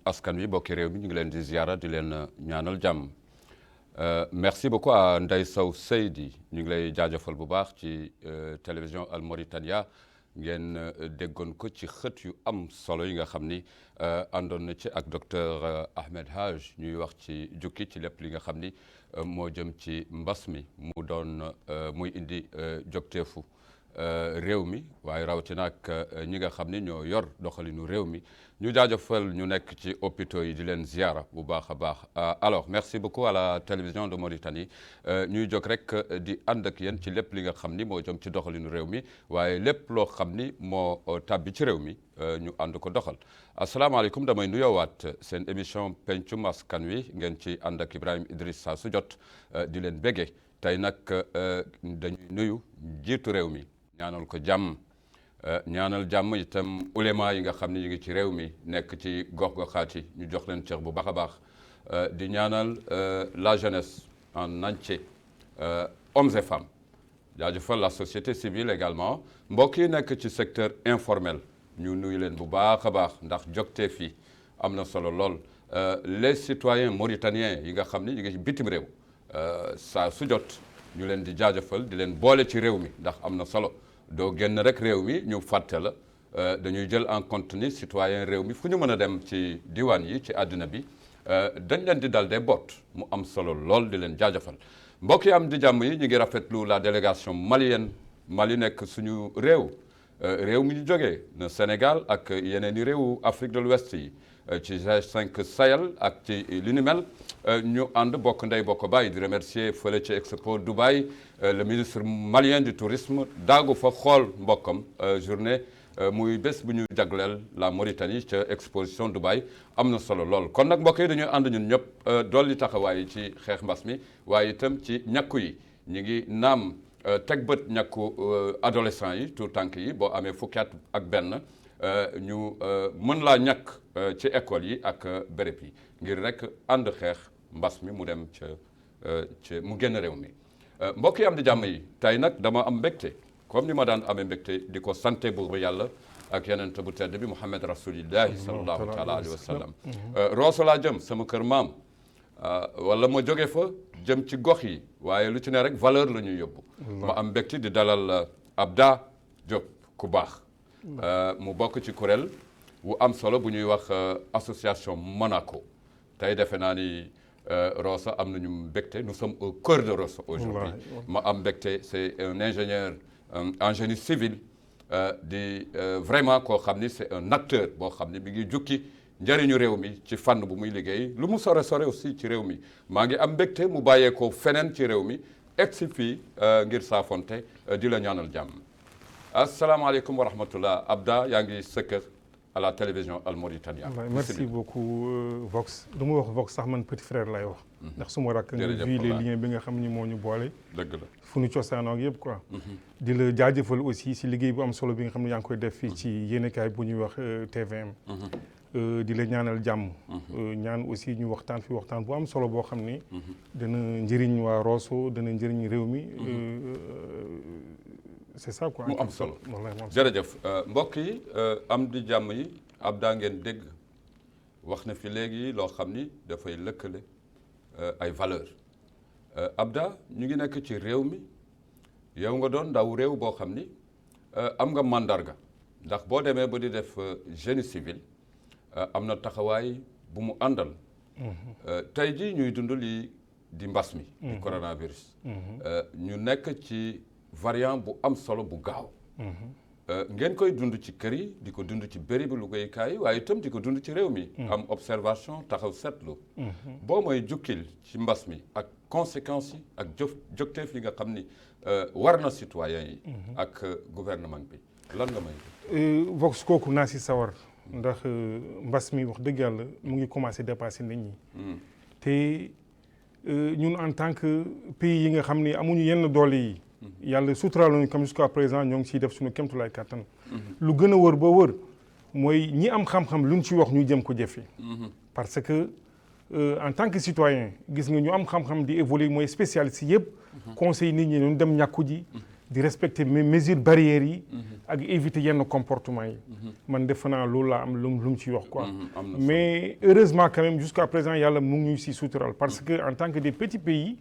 askan wi bokki réew mi ñu ngi leen di ziara di leen ñaanal jàmm merci beaucoup à Ndeye Sow Seydi ñu ngi lay jaajëfal bu baax ci télévision Al Mauritania ngeen déggoon ko ci xët yu am solo yi nga xam ni àndoon na ci ak docteur Ahmed Haj ñuy wax ci jukki ci lépp li nga xam ni moo jëm ci mbas mi mu doon muy indi jogteefu réew mi waaye rawatina ak ñi nga xam ni ñoo yor doxalinu réew mi ñu jaajëfal ñu nekk ci hôpitaux yi di leen ziara bu baax a baax alors merci beaucoup à la télévision de Mauritanie ñuy jóg rek di ànd ak yéen ci lépp li nga xam ni moo jëm ci doxalinu réew mi waaye lépp loo xam ni moo tàbbi ci réew mi ñu ànd ko doxal asalaamaaleykum damay nuyoowaat seen émission pencum askan wi ngeen ci ànd ak Ibrahima Idriss saa su jot di leen bége tey nag dañuy nuyu jiitu réew mi ñaanal ko jàmm ñaanal jàmm itam ulema yi nga xam ne ñu ngi ci réew mi nekk ci gox-goxaat yi ñu jox leen cër bu baax a baax di ñaanal la jeunesse en entier hommes et femmes jaajëfal la société civile également mbokk yi nekk ci secteur informel ñu nuyu leen bu baax a baax ndax jogtee fii am na solo lool les citoyens mauritaniens yi nga xam ne ñu ngi ci bitim réew saa su jot ñu leen di jaajëfal di leen boole ci réew mi ndax am na solo doo génn rek réew mi ñu fàtte la dañuy jël en compte ni citoyen réew mi fu ñu mën a dem ci diwaan yi ci àdduna bi dañ leen di dal des boot mu am solo lool di leen jaajëfal mbokk yi am di jàmm yi ñu ngi rafetlu la délégation malienne Mali nekk suñu réew réew mi ñu jógee na Sénégal ak yeneen i réewu Afrique de l'Ouest yi ci G5 Sahel ak ci li ni mel ñu ànd bokk ndey bokk baay di remercier fële ci Expo Dubaï le ministre malien du tourisme daagu fa xool mbokkam journée muy bés bu ñu jagleel la Mauritanie ca exposition Dubaï am na solo lool kon nag mbokk yi dañuy ànd ñun ñëpp dolli taxawaay ci xeex mbas mi waaye itam ci ñàkku yi ñu ngi naam teg bët ñàkku adolescent yi tout tànk yi boo amee fukki at ak benn ñu mën laa ñàkk ci école yi ak béréb yi ngir rek ànd xeex mbas mi mu dem ca mu génn réew mi mbokk yi am di jàmm yi tey nag dama am mbégte comme ni ma daan amee mbégte di ko sante buur yàlla ak yonent bu tedd bi Muhammad rasulillahi sallallahu taala alayhi wa sallam Rooso laa jëm sama kër maam wala ma jóge fa jëm ci gox yi waaye lu ci ne rek valeur la ñuy yóbbu ma am mbégte di dalal Abda Diop ku baax mu bokk ci kuréel wu am solo bu ñuy wax association Monaco tey defe naa ni Rosso am nañu mbégte nous sommes au cœur de Rosso aujourd'hui ma am mbégte c'est un ingénieur en génie civil di vraiment koo xam ni c'est un acteur boo xam ni mi ngi jukki njëriñu réew mi ci fànn bu muy liggéey lu mu sore aussi ci réew mi maa ngi am mbégte mu bàyyeekoo feneen ci réew mi egsi fii ngir saafonte di la ñaanal jàmm asalaamaaleykum wa rahmatullah Abda yaa ngi sa kër à la télévision Al Mauritania. merci beaucoup Vox du ma wax Vox sax man petit frère lay wax. ndax su ma rakk nga vu les liens bi nga xam ni moo ñu boole. dëgg la fu ñu cosaanoo ak yëpp quoi. di la jaajëfal aussi si liggéey bu am solo bi nga xam ne yaa ngi koy def fii ci yéenekaay bu ñuy wax TVM. di la ñaanal jàmm. ñaan aussi ñu waxtaan fi waxtaan bu am solo boo xam ni. dana njëriñ waa Rosso dana njëriñ réew mi. c'est ça quoi mu am solo jërëjëf mbokk yi am di jàmm yi Abda ngeen dégg wax na fi léegi loo xam ni dafay lëkkale ay valeurs Abda ñu ngi nekk ci réew mi yow nga doon ndaw réew boo xam ni am nga mandarga ndax boo demee ba di def génie civil am na taxawaay bu mu àndal tey jii ñuy dund lii di mbas mi di coronavirus ñu nekk ci variant bu am solo bu gaaw ngeen koy dund ci kër yi di ko dund ci béréb bi liggéeyukaay yi waaye itam di ko dund ci réew mi am observation taxaw seetlu boo mooy jukkil ci mbas mi ak conséquences yi ak jogteef yi nga xam ni war na citoyen yi ak gouvernement bi lan nga may Vox kooku naa si sawar ndax mbas mi wax dëgg yàlla mu ngi commencé dépasser nit ñi te ñun en tant que pays yi nga xam ni amuñu yenn doole yi yàlla suturaal nañu comme jusqu'à présent ñoo ngi ciy def suñu kéemtulaay kàttan lu gën a wër ba wër mooy ñi am xam-xam lu ñu ci wax ñu jëm ko jëfe parce que en tant que citoyen gis nga ñu am xam-xam di évoluer mooy spécialiste yëpp conseil nit ñi ñu dem ñàkku ji di respecter mesures barrières yi ak éviter yenn comportement yi man defe naa loolu laa am lu mu ci wax quoi mais heureusement quand même jusqu'à présent yàlla mu ngi ñu si sutural parce que en tant que des petits pays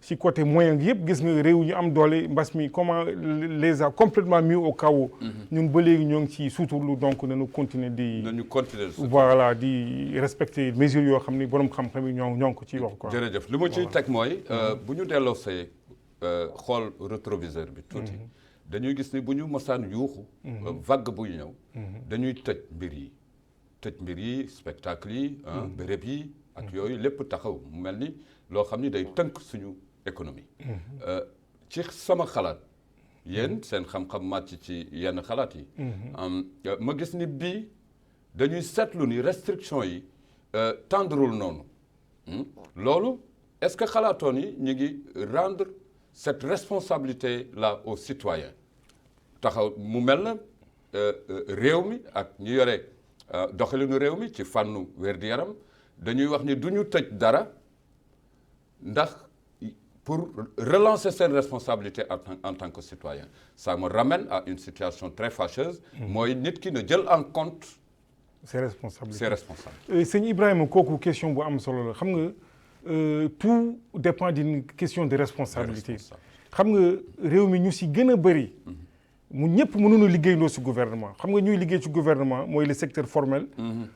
si côté moyen gi yëpp gis nga réew ñu am doole mbas mi comment les a complètement mis au chaos ñun ba léegi ñoo ngi ci suturlu donc nañu continuer di voilà di respecter mesures yoo xam ni borom xam-xam yi ñoo ngi ko ciy wax quoi jërëjëf li ma ciy teg mooy bu ñu delloo see xool rétroviseur bi tuuti dañuy gis ni bu ñu mosaan yuuxu vague buy ñëw dañuy tëj mbir yi spectacle yi béréb yi ak yooyu lépp taxaw mu mel ni loo xam ni day tënk suñu économie ci sama xalaat yéen seen xam-xam màcc ci yenn xalaat yi ma gis ni bii dañuy seetlu ni restriction yi tendrul noonu loolu est-ce que xalaatoon yi ñu ngi rendre cette responsabilité-là aux citoyens taxaw mu mel na réew mi ak ñu yore doxalinu réew mi ci fànnu wér-gu-yaram dañuy wax ni du ñu tëj dara ndax pour relancer seen responsabilité en tant que citoyen ça me ramène à une situation très fâcheuse mooy nit ki na jël en compte ses responsabilités sëñ Ibrahima kooku question bu am solo la xam nga tout dépend d'une question de responsabilité xam nga réew mi ñu si gën a bëri mu ñëpp mënuñu liggéeyloo si gouvernement xam nga ñuy liggéey ci gouvernement mooy le secteur formel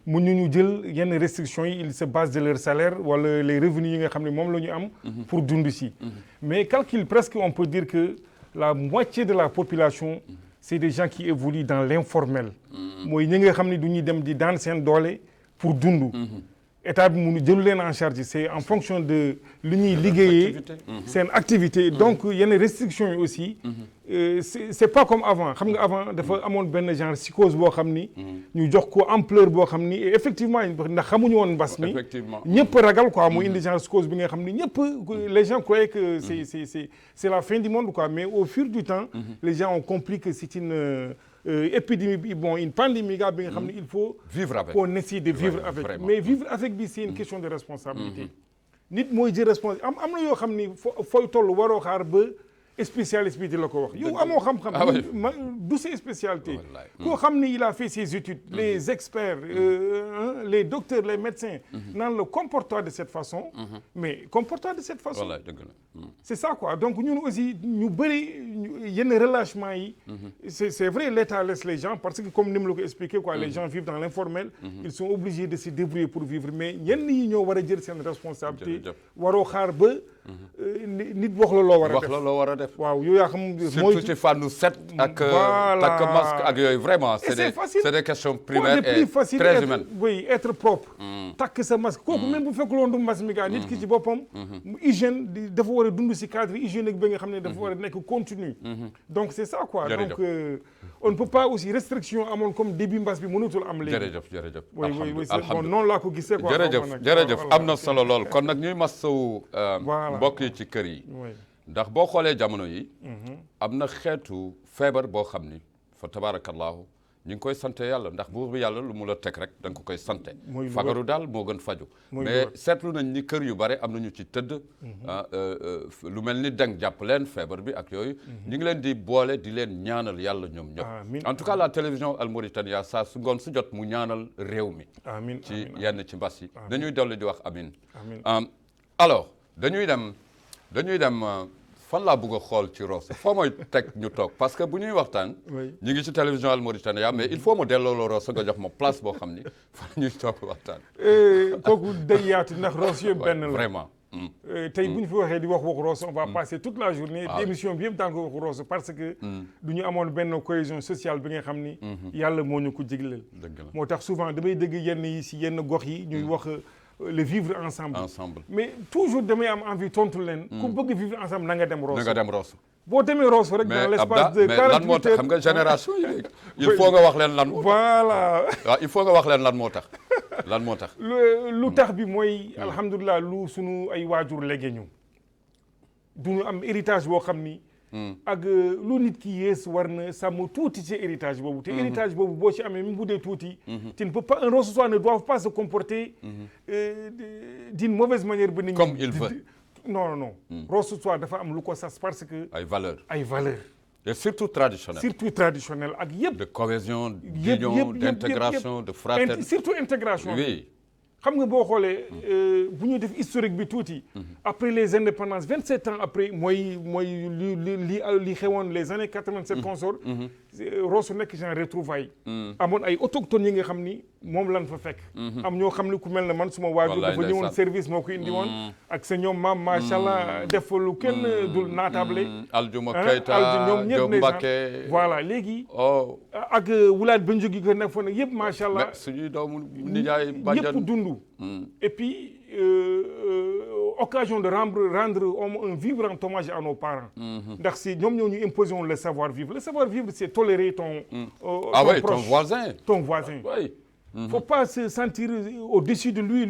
mu ñu jël yenn restrictions yi ils se basent de leur salaire wala les revenus yi nga xam ne moom la ñu am pour dund si mais calcul presque on peut dire que la moitié de la population c'est des gens qui évoluent dans l'informel mooy ñi nga xam ne du ñuy dem di daan seen doole pour dund état bi mu jëlu leen en charge c'est en fonction de lu ñuy liggéeyee seen activité donc yenn restrictions yi aussi c'est pas comme avant xam nga avant dafa amoon benn genre psychose boo xam ni ñu jox ko ampleur boo xam ni et effectivement ndax xamuñu woon mbas mi ñëpp ragal quoi mu indi genre psychose bi nga xam ni ñëpp les gens croyaient que c'est la fin du monde quoi mais au fur du temps les gens ont compris que c'est une épidémie bi une pandémie bi nga xam ne il faut vivre avec qu'on essaie de vivre avec vraiment. Mais vivre avec bi c'est une question de responsabilité nit mooy jël responsabilité am na yoo xam ni fooy toll waroo xaar ba spécialiste bi di la ko wax yow amoo xam-xam du sa spécialité koo xam ni il a fait ses études les experts les docteurs les médecins naan le comporte de cette façon mais comporte de cette façon c'est ça quoi donc ñun aussi ñu bëri yenn relâchement yi c'est vrai l'État laisse les gens parce que comme ni mu la ko expliqué quoi les gens vivent dans l'informel ils sont obligés de se débrouiller pour vivre mais yenn yi ñoo war a jël seen responsabilité waroo xaar ba nit wax la loo war a def waaw yow yaa xam surtout ci fànnu set ak takk masque ak yooyu vraiment c'est des questions primaires et très humaines oui être propre takk sa masque kooku même bu fekkul woon du masque mi gaa nit ki ci boppam hygiène dafa war a dund si cadre hygiénique bi nga xam ne dafa war a nekk continu donc c'est ça quoi donc on ne peut pas aussi restriction amoon comme début mbas bi mënatul am léegi jërëjëf bon noonu laa ko gisee quoi jërëjëf am na solo lool kon nag ñuy masawu mbokk yi ci kër yi ndax boo xoolee jamono yi am na xeetu feebar boo xam ni fa tabarakallahu ñu ngi koy sante yàlla ndax buur bi yàlla lu mu la teg rek da nga ko koy sante fagaru daal moo gën faju mais seetlu nañ ni kër yu bare am nañu ci tëdd lu mel ni deng jàpp leen feebar bi ak yooyu ñu ngi leen di boole di leen ñaanal yàlla ñoom ñëpp en tout cas la télévision Al Mauritania saa su ngoon su jot mu ñaanal réew mi ci yenn ci mbas yi dañuy dolli di wax amin alors dañuy dem fan laa bëgg a xool ci Rosso foo mooy teg ñu toog parce que bu ñuy waxtaan ñu ngi ci télévision Al Mauritania mais il faut ma delloo la Rosso nga jox ma place boo xam ni fan ñuy toog waxtaan kooku day yaatu ndax Rosso yëpp benn la vraiment tey bu ñu fi waxee di wax Rosso on va passer toute la journée émission bi yëpp tànk wax Rosso parce que du ñu amoon benn cohésion sociale bi nga xam ni yàlla moo ñu ko jigleel moo tax souvent damay dégg yenn yi si yenn gox yi ñuy wax le vivre ensemble mais toujours damay am envie tontu leen ku bëgg vivre ensemble na nga dem Rosso boo demee Rosso rek dans l'espace de 48 heures xam nga génération yi il faut nga wax leen lan voilà waaw il faut nga wax leen lan moo tax lu tax bi mooy alhamdulilah lu sunu ay waajur léegi ñu duñu am héritage boo xam ni ak lu nit ki yées war na sàmm tuuti ci héritage boobu te héritage boobu boo ci amee même bu dee tuuti tu ne peux pas un Rossois ne doit pas se comporter d'une mauvaise manière ba nit ñi comme il veut non Rossois dafa am lu ko sas parce que ay valeurs et surtout traditionnel. surtout traditionnel ak yëpp. de cohésion d'union d'intégration de fraternité. surtout intégration. oui. xam nga boo xoolee bu ñu def historique bi tuuti. après les indépendances 27 ans après mooy li xewoon les années 87 consort Rosso nekk genre retrouvailles. amoon ay autochtones yi nga xam ni moom lan fa fekk. am ñoo xam ni ku mel ne man suma waajur dafa ñëwoon service moo ko indi woon. ak sa ñoom maam macha allah def lu kenn dul naatable. Aljuma Keita ñoom ñëpp Diop Mbacké. voilà léegi. ak wulaat ba njógi ko nekk fa nag yëpp macha allah. suñuy doomu nijaay bàjjan yëpp dund. Et puis, occasion de rendre un vibrant hommage à nos parents. Ndax si ñoom ñoo ñu imposé woon le savoir-vivre. Le savoir-vivre, c'est tolérer ton proche, ton voisin. Ton voisin. Oui. Faut pas se sentir au-dessus de lui,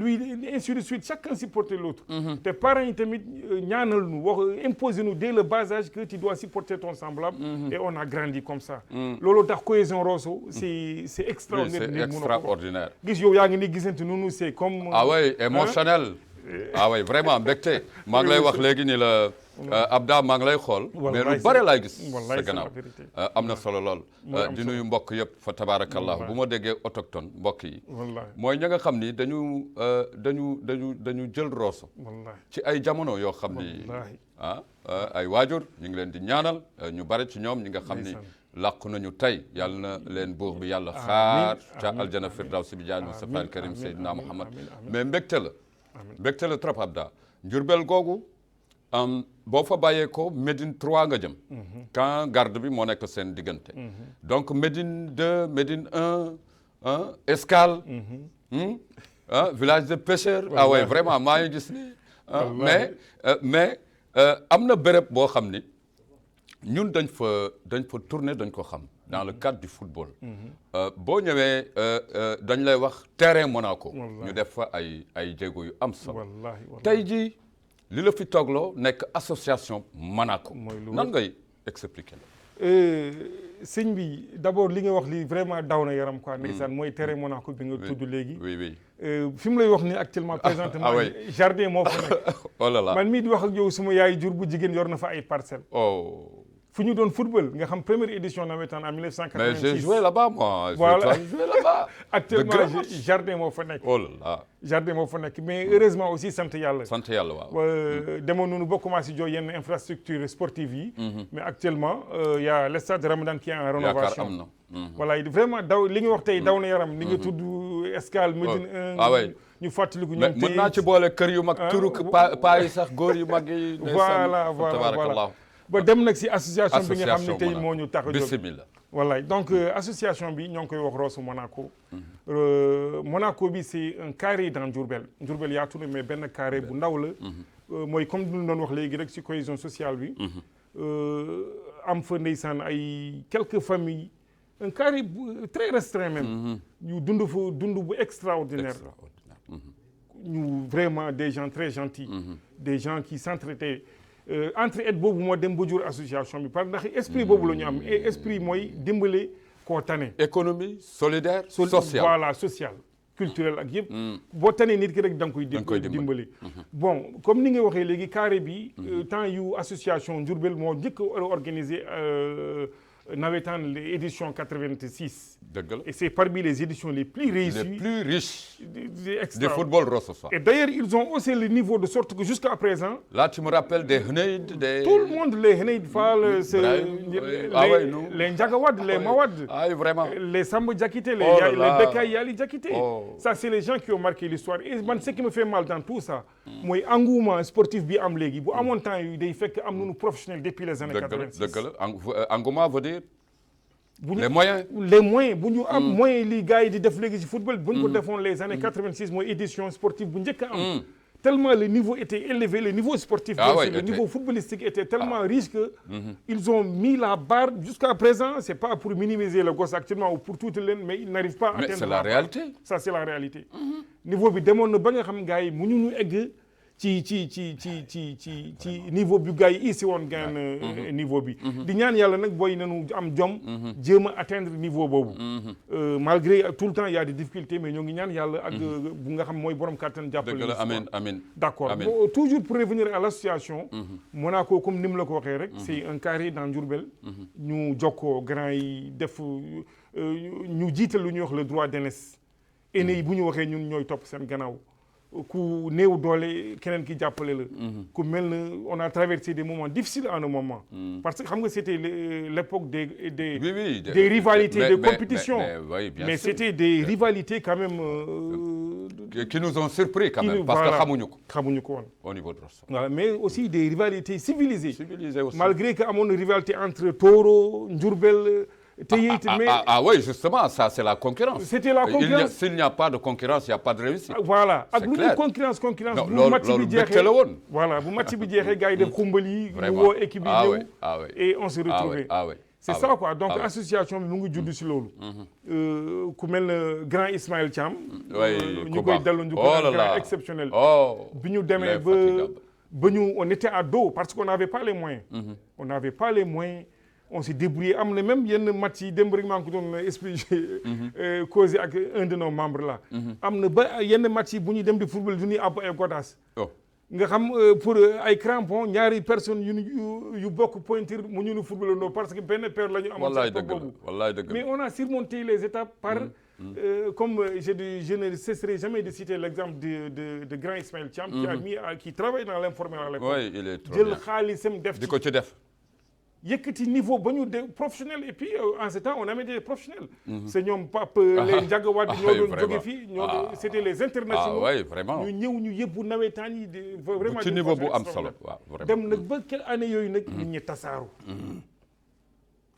ainsi de suite. Chacun supporter l'autre. Tes parents yi tamit ñaanal nu wax imposer nous dès le bas âge que tu dois supporter ton semblable. Et on a grandi comme ça. loolu tax cohésion Rosso c'est extraordinaire. c'est extraordinaire. gis yow yaa ngi ni gisante noonu c'est comme. ah oui émotionnel. ah oui vraiment mbégte. maa ngi lay wax léegi ni la. Abda maa ngi lay xool. mais lu bare laay gis. sa gannaaw am na solo lool. di nuyu mbokk yëpp fa tabaarakallah bu ma déggee autochtone mbokk yi. mooy ña nga xam ni dañu jël Rosso. ci ay jamono yoo xam ni. ay waajur ñu ngi leen di ñaanal ñu bare ci ñoom ñi nga xam ni. làqu nañu tey yàlla na leen buur bi yàlla xaar ca aljana firdawsi bi jaay Mustafa al Karim Seydina Muhammad mais mbégte la trop Abda Njurbel googu boo fa bàyyee ko Médine 3 nga jëm camp garde bi moo nekk seen diggante donc Médine 2 Médine 1 Escale village de pêcheurs ah ouais vraiment maa ngi gis ni mais am na béréb boo xam ni ñun dañ fa tourner dañ ko xam dans le cadre du football. boo ñëwee dañ lay wax terrain Monaco. ñu def fa ay jéego yu am solo. tey jii li la fi toogloo nekk association Monaco. nan ngay expliquer la. sëñ bi d'abord li nga wax li vraiment daw na yaram quoi. ndeysaan mooy terrain Monaco bi nga tudd léegi. oui. fi mu lay wax ni actuellement présentement. jardin moo fa nekk. oh là là man mii di wax ak yow suma yaay jur bu jigéen yor na fa ay parcelles. fu ñu doon football nga xam première édition nawetaan en 1986. mais j'ai joué là-bas moi. voilà j'ai joué là-bas. actuellement jardin moo fa nekk. oh là là. jardin moo fa nekk mais heureusement aussi sant yàlla. sant yàlla waaw. demoon nañu ba commencé jooy yenn infrastructure sportive yi. mais actuellement y a le stade Ramadan qui est en rénovation. yaakaar am na. voilà vraiment daw li nga wax tey daw na yaram. li nga tudd Escale Médine 1. ñu fàttaliku ñoom tey mën naa ci boole kër yu mag. turu paa yi sax góor yu mag yi. voilà ba dem nag si association bi nga xam ne tey moo ñu tax a jóg bismillah. voilà donc association bi ñoo ngi koy wax Rosso Monaco. Monaco bi c'est un carré dans Diourbel yaatu na mais benn carré bu ndaw la. mooy comme du ñu doon wax léegi rek si cohésion sociale bi. am fa ndeysaan ay quelques familles un carré très restreint même. ñu dund fa dund bu extraordinaire. ñu vraiment des gens très gentils. des gens qui s'entraidaient. entraide boobu moo dem ba jur association bi parce que ndax esprit boobu la ñu am esprit mooy dimbale koo tane. économie solidaire sociale voilà sociale culturelle ak yëpp. boo tanee nit ki rek da nga koy dimbali. bon comme ni nga waxee léegi carré bi. temps yu association Diourbel moo njëkk a organiser nawetaan les éditions 86. dëgg la et c'est parmi les éditions les plus réussies. les plus riches. du football Rosso. et d'ailleurs ils ont haussé le niveau de sorte que jusqu'à présent. là tu me rappelles des Hneid des. tout le monde les Hneid Fall. les Ndiaga Wade les Mawade. ah vraiment. les Samba Diakité les Bekay Yali Diakité. ça c'est les gens qui ont marqué l'histoire et man ce qui me fait mal dans tout ça. mooy engouement sportif bi am léegi bu amoon temps yu day fekk am nañu professionnel depuis les années 86. dëgg la engouement veut dire. les moyens bu ñu am moyens li gars yi di def léegi ci football bu ñu ko defoon les années 86 mooy édition sportive bu njëkk a am tellement le niveau était élevé le niveau sportif le niveau footballistique était tellement riche que ils ont mis la barre jusqu'à présent c'est pas pour minimiser le gosse actuellement ou pour tuuti leen mais ils n'arrivent pas à atteindre c'est la réalité ça c'est la réalité niveau bi demoon na ba nga xam gars yi mënuñu egg ci niveau bi gars yi ici woon gaan niveau bi di ñaan yàlla nag booy nañu am jom jéem a atteindre niveau boobu malgré tout le temps il y a des difficultés mais ñoo ngi ñaan yàlla ak bu nga xam mooy borom kàttan jàppale amiin d'accord toujours pour revenir à l'association Monaco comme ni mu la ko waxee rek c'est un carré dans Diourbel ñu jokkoo grand yi def ñu jiital lu ñuy wax le droit d'aînesse aîné yi bu ñu waxee ñun ñooy topp seen gannaaw ku néew doole keneen ki jàppale la ku mel na on a traversé des moments difficiles en un moment parce que xam nga c'était l'époque des rivalités de compétition mais c'était des rivalités quand même qui nous ont surpris quand même parce que xamuñu ko woon au niveau de Rosso voilà mais aussi des rivalités civilisées aussi. Malgré que amoon na rivalité entre Toro Diourbel oui, justement, ça c'est la concurrence. C'était la concurrence. S'il n'y a pas de concurrence, il n'y a pas de réussite. Voilà. Ak lu concurrence bu match bi jeexee voilà bu match bi jeexee gars yi def xumbal yi ñu woo équipe yi ñëw et on se retrouvait. C'est ça quoi donc association bi mu ngi judd si loolu. ku mel ne grand Ismaël Thiam. ñu koy delloo njukkal grand exceptionnel. bi ñu demee ba ñu on était à dos parce qu'on n'avait pas les moyens. On n'avait pas les moyens. On s'est débrouillé am na même yenn match yi démb rek maa ngi ko doon expliqué causé ak un de nos membres là am na ba yenn match yi bu ñuy dem di football du ñuy àbb ay godaas nga xam pour ay crampons ñaari personnes yu bokk pointure mu ñu football ndoo parce que benn paire la ñu amoon sa boobu mais on a surmonté les étapes par comme je ne cesserai jamais de citer l'exemple de grand Ismaël Thiam qui travaille dans l'informel à l'époque jël xaalisam def di ko ci def yëkkati niveau ba ñu de professionnel et puis en ce temps on avait des professionnels. c'est ñoom Pape les Ndiaga Wade ñoo doon jóge fii c'était les internationaux. vraiment ñu ñëw ñu yëbbu nawetaan yi vraiment ci niveau bu am solo dem nag ba quelle année yooyu nag nit ñi tasaaru.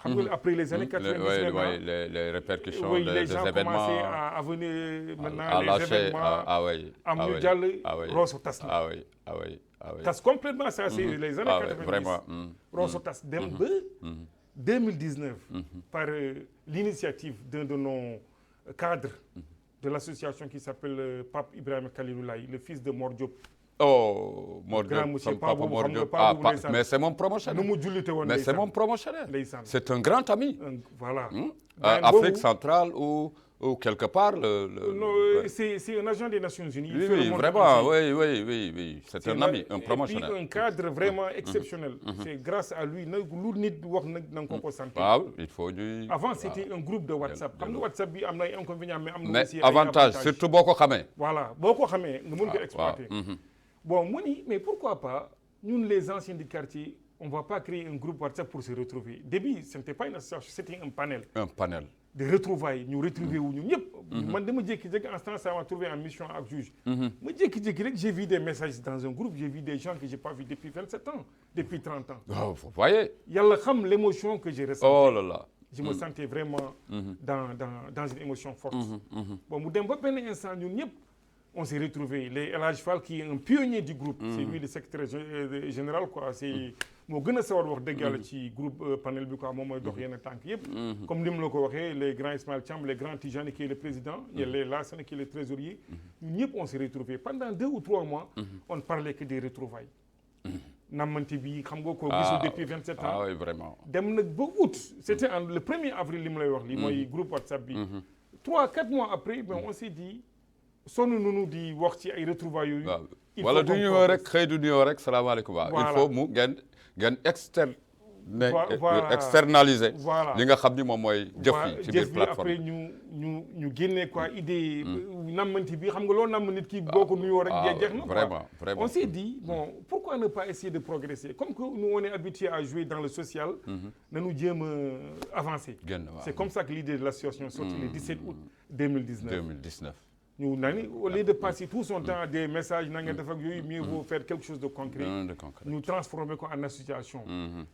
xam nga après les années 90 les répercussions les gens commençaient à venir maintenant les événements am ñu jàll Rosso tas na tas complètement ça c'est les années 90 vraiment Rosso tas dem ba 2019 par l'initiative d'un de nos cadres de l'association qui s'appelle Pape Ibrahima Kaliloulaye le fils de Mor Diop Mor Diop Papa Mor Diop mais c'est mon promotionnaire nu mu jullite woon mais c'est mon promotionnaire c'est un grand ami voilà Afrique centrale ou quelque part c'est un agent des Nations Unies. Oui, vraiment, oui. C'est un ami, un promotionnaire. Et puis un cadre vraiment exceptionnel. C'est grâce à lui lu nit wax nag na nga ko santé. Il faut du. Avant c'était un groupe de WhatsApp. Xam nga WhatsApp bi am na ay inconvénients mais am na aussi ay avantages surtout boo ko xamee. Voilà boo ko xamee nga mën ko exploiter. Bon mu ni mais pourquoi pas ñun les anciens du quartier on va pas créer un groupe WhatsApp pour se retrouver. Début ce n'était pas une association c'était un panel. Un panel. De retrouvailles ñu retrouver wu ñu ñëpp. man dama jékki-jékki en ce temps ça m'a trouvé en mission ak juge. ma jékki-jékki rek j'ai vu des messages dans un groupe j'ai vu des gens que j'ai pas vu depuis 27 ans depuis 30 ans. Vous voyez. yàlla xam l'émotion que j'ai ressentie. Oh là là. je me sentais vraiment dans une émotion forte. bon mu dem ba benn instant ñun ñëpp on s'est retrouvés les El Hadj Fall qui est un pionnier du groupe. c'est lui le secrétaire général quoi c'est. moo gën a sawar wax dëgg yàlla ci groupe panel bi quoi moom mooy dox yenn tànk yëpp. comme ni mu la ko waxee les grands Ismaël Thiam les grands Tijani qui est le président. les Lassana qui est le trésorier. ñun ñëpp on s'est retrouvés pendant 2 ou 3 mois. on ne parlait que des retrouvailles. nammante bi xam nga ko gisul depuis 27 ans. Oui vraiment. dem nag ba août. c'était le 1er avril li mu lay wax lii mooy groupe WhatsApp bi. 3-4 mois après ben on s'est dit sonn nunu di wax ci ay retrouvailles yooyu. il faut wala du ñëw rek xëy du ñëw rek salaamaaleykum. il faut mu ngeen externaliser. li nga xam ni moom mooy jëf yi ci biir plateforme après ñu génnee quoi idée nammanti bi xam nga loo namm nit ki boo ko nuyoo rek jeex na vraiment on s'est dit bon pourquoi ne pas essayer de progresser comme que nous on est habitué à jouer dans le social nañu jéem a avancer c'est comme ça que l'idée de l'association sorti le 17 août 2019 ñu nani au lieu de passer tout son temps à des messages na ngeen def ak yooyu mieux vaut faire quelque chose de concret ñu transformer ko en association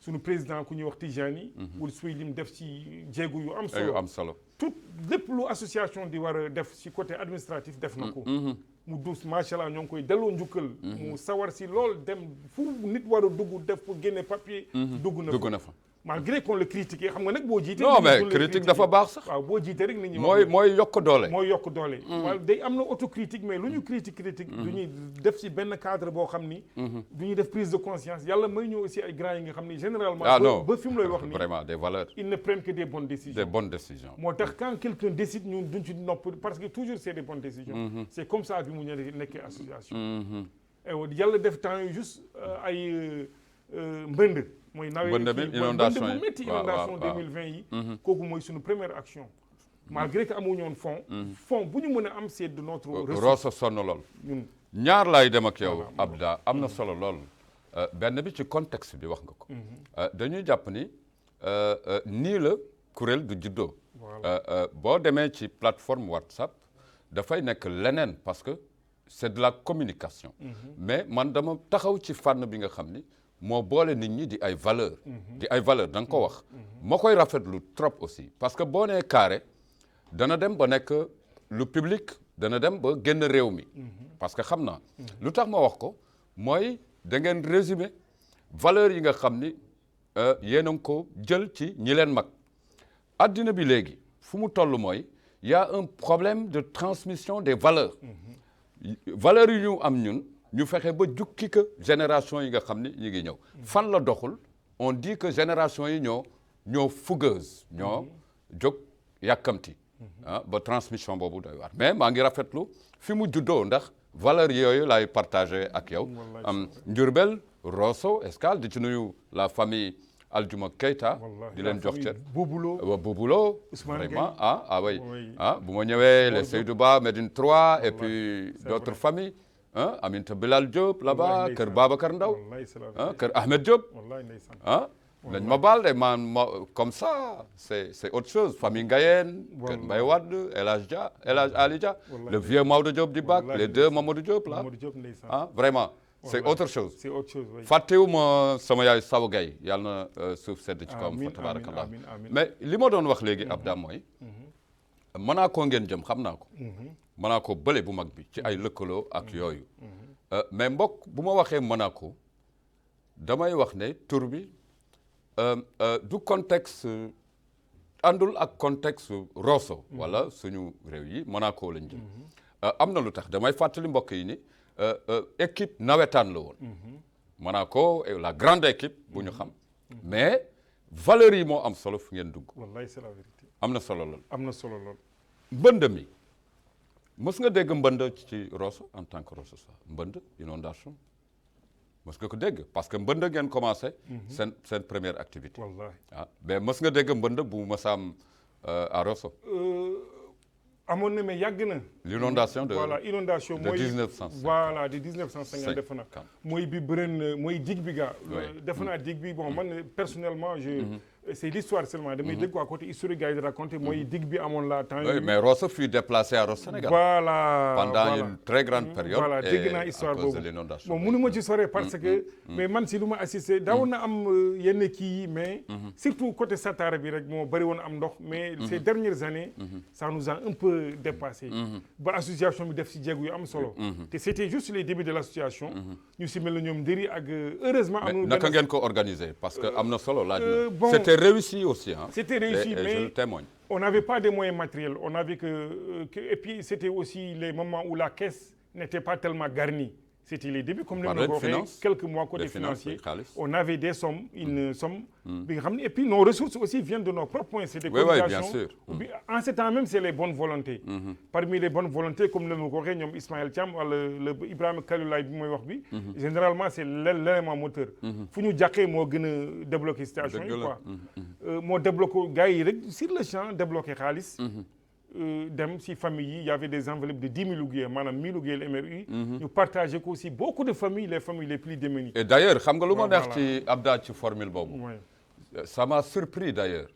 suñu président ku ñuy wax Tijani wul suy lim def ci jéego yu am solo tout lépp lu association di war a def ci côté administratif def na ko mu dus macha allah ñoo ngi koy delloo njukkal mu sawar si lool dem fu nit war a dugg def pour génne papier dugg na fa malgré qu'on le critiqué xam nga nag boo jiite. non mais critique dafa baax sax. waaw boo jiite rek nit ñi. mooy yokk doole. mooy yokk doole. waaw day am na autocritique mais lu ñu critique. du ñuy def ci benn cadre boo xam ni. du ñuy def prise de conscience yàlla may ñu aussi ay grands yi nga xam ni généralement. ba fi mu lay wax ni vraiment des valeurs. ils ne prennent que des bonnes décisions. des bonnes décisions. moo tax quand quelqu'un décide ñun duñ ci nopp parce que toujours c'est des bonnes décisions. c'est comme ça bi mu nekkee association. yàlla def temps yu juste ay mbënd. mooy nawet inondation bu métti inondation 2020 yi. kooku mooy suñu première action. malgré que amuñu woon fonds bu ñu mën a am c'est de notre ressource. Rosso sonn lool. ñun ñaar laay dem ak yow Abda am na solo lool. benn bi ci contexte bi wax nga ko. dañuy jàpp ni nii la kuréel du juddoo. boo demee ci plateforme WhatsApp dafay nekk leneen parce que c'est de la communication. mais man dama taxaw ci fànn bi nga xam ni. moo boole nit ñi di ay valeur da nga ko wax moo koy rafetlu trop aussi parce que boo nee carré dana dem ba nekk lu public dana dem ba génn réew mi parce que xam naa lu tax ma wax ko mooy da ngeen résumé valeur yi nga xam ni yéen a ngi ko jël ci ñi leen mag addina bi léegi fu mu toll mooy y a un problème de transmission des valeurs valeurs yi ñu am ñun ñu fexe ba jukki que génération yi nga xam ni ñu ngi ñëw fan la doxul on dit que génération yi ñoo fougueuse ñoo jóg yàkkamti ba transmission boobu doy waar mais maa ngi rafetlu fi mu juddoo ndax valeur yooyu laay partagé ak yow Ndiourbel Rosso Escale di ci nuyu la famille Aljuma Keita di leen jox cër Bouboulo vraiment oui bu ma ñëwee les Seydou Ba Médine 3 et puis d'autres familles Aminata Bilal Diop là-bas kër Babacar Ndaw kër Ahmed Diop nañ ma baal de comme ça c'est autre chose famille Ngayeen kër Mbaye Wade El Hadj Ali Dia le vieux Maodo Diop di Bac les deux Mamadou Diop là vraiment c'est autre chose fàttewuma sama yaay Saw Gaye yàlla na suuf sedd ci kawam fa tabarakallah mais li ma doon wax léegi Abda mooy mën naa koo ngeen jëm xam naa ko Monaco bële bu mag bi ci ay lëkkaloo ak yooyu mais mbokk bu ma waxee Monaco damay wax ne tur bi du contexte àndul ak contexte Rosso wala suñu réew yi Monaco lañ jëm am na lu tax damay fàttali mbokk yi ni équipe nawetaan la woon Monaco la grande équipe bu ñu xam mais valeurs yi moo am solo fu ngeen dugg wallahi c'est la vérité am na solo lool mbënd mi mës nga dégg mbënd ci Rosso en tant que Rosso sax mbënd inondation mës nga ko dégg parce que mbënd ngeen commencé seen première activité wallahi mais mës nga dégg mbënd bu mës a am à Rosso amoon na mais yàgg na l'inondation de inondation de 1950 voilà de 1950 defe naa mooy bi bërën mooy dig bi gaa defe naa dig bi bon man personnellement c'est l'histoire seulement damay dégg quoi côté historique gars yi di raconté mooy dig bi amoon la temps oui mais Rosso fut déplacé à Rosso Sénégal pendant une très grande période voilà dégg naa histoire boobu bon mënu ma ci sore parce que mais man si lu ma assisté daawoon na am yenn kii yi mais surtout côté Satara bi rek moo bëri woon am ndox mais ces dernières années ça nous a un peu dépassé ba association bi def si jéegu yu am solo te c'était juste les débuts de l'association ñu si mel na ñoom ndëri ak heureusement amul naka ngeen ko organiser parce que am na solo laaj na c'était réussi aussi hein. C'était réussi mais je le témoigne. On n'avait pas de moyens matériels on avait et puis c'était aussi les moments où la caisse n'était pas tellement garnie. C'était les débuts comme ni ma ko waxee quelques mois côté financier on avait des sommes une somme bi nga xam ne et puis nos ressources aussi viennent de nos propres moyens c'est des cotisations en ce temps même c'est les bonnes volontés parmi les bonnes volontés comme ni ma ko waxee ñoom Ismaël Thiam wala le Ibrahima Kaloulaye bi mooy wax bi généralement c'est l'élément moteur fu ñu jàqee moo gën a débloquer situation yi quoi moo débloqué gars yi rek sur le champ débloqué xaalis dem si famille yi y avait des enveloppes de 10 000 ouguiya maanaam 1000 ouguiya le MRU ñu partagé ko aussi beaucoup de familles les familles les plus démunies et d'ailleurs xam nga lu ma neex ci Abda ci formule boobu ça m'a surpris d'ailleurs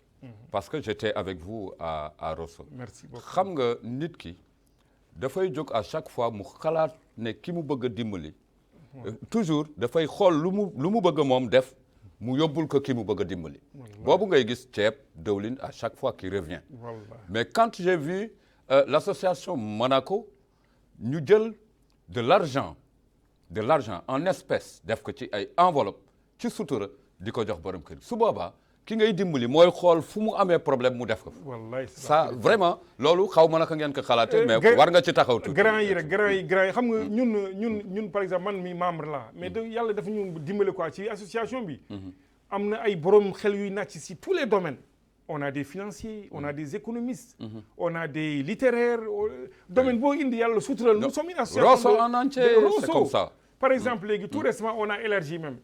parce que j'étais avec vous à Rosso merci beaucoup xam nga nit ki dafay jóg à chaque fois mu xalaat ne ki mu bëgg a dimbali toujours dafay xool lu mu bëgg moom def mu yóbbul ko ki mu bëgg a dimbali boobu ngay gis ceeb dëwlin à chaque fois qui revient mais quand j'ai vu l'association Monaco ñu jël de l'argent en espèces def ko ci ay enveloppe ci sutura di ko jox borom kër su boobaa ki ngay dimbali mooy xool fu mu amee problème mu def ko. wallaay ça vraiment loolu xaw ma naka ngeen ko xalaatee. mais war nga ci taxaw tuuti. grand yi rek grand yi xam nga ñun par exemple man mi membre la mais yàlla dafa ñu dimbali quoi ci association bi. am na ay borom xel yuy nàcc si tous les domaines. On a des financiers, on a des économistes, on a des littéraires. Domaine boo indi yàlla sutural. Nous sommes une association. Rosso en entier, c'est comme ça. Par exemple, tout récemment, on a élargi même.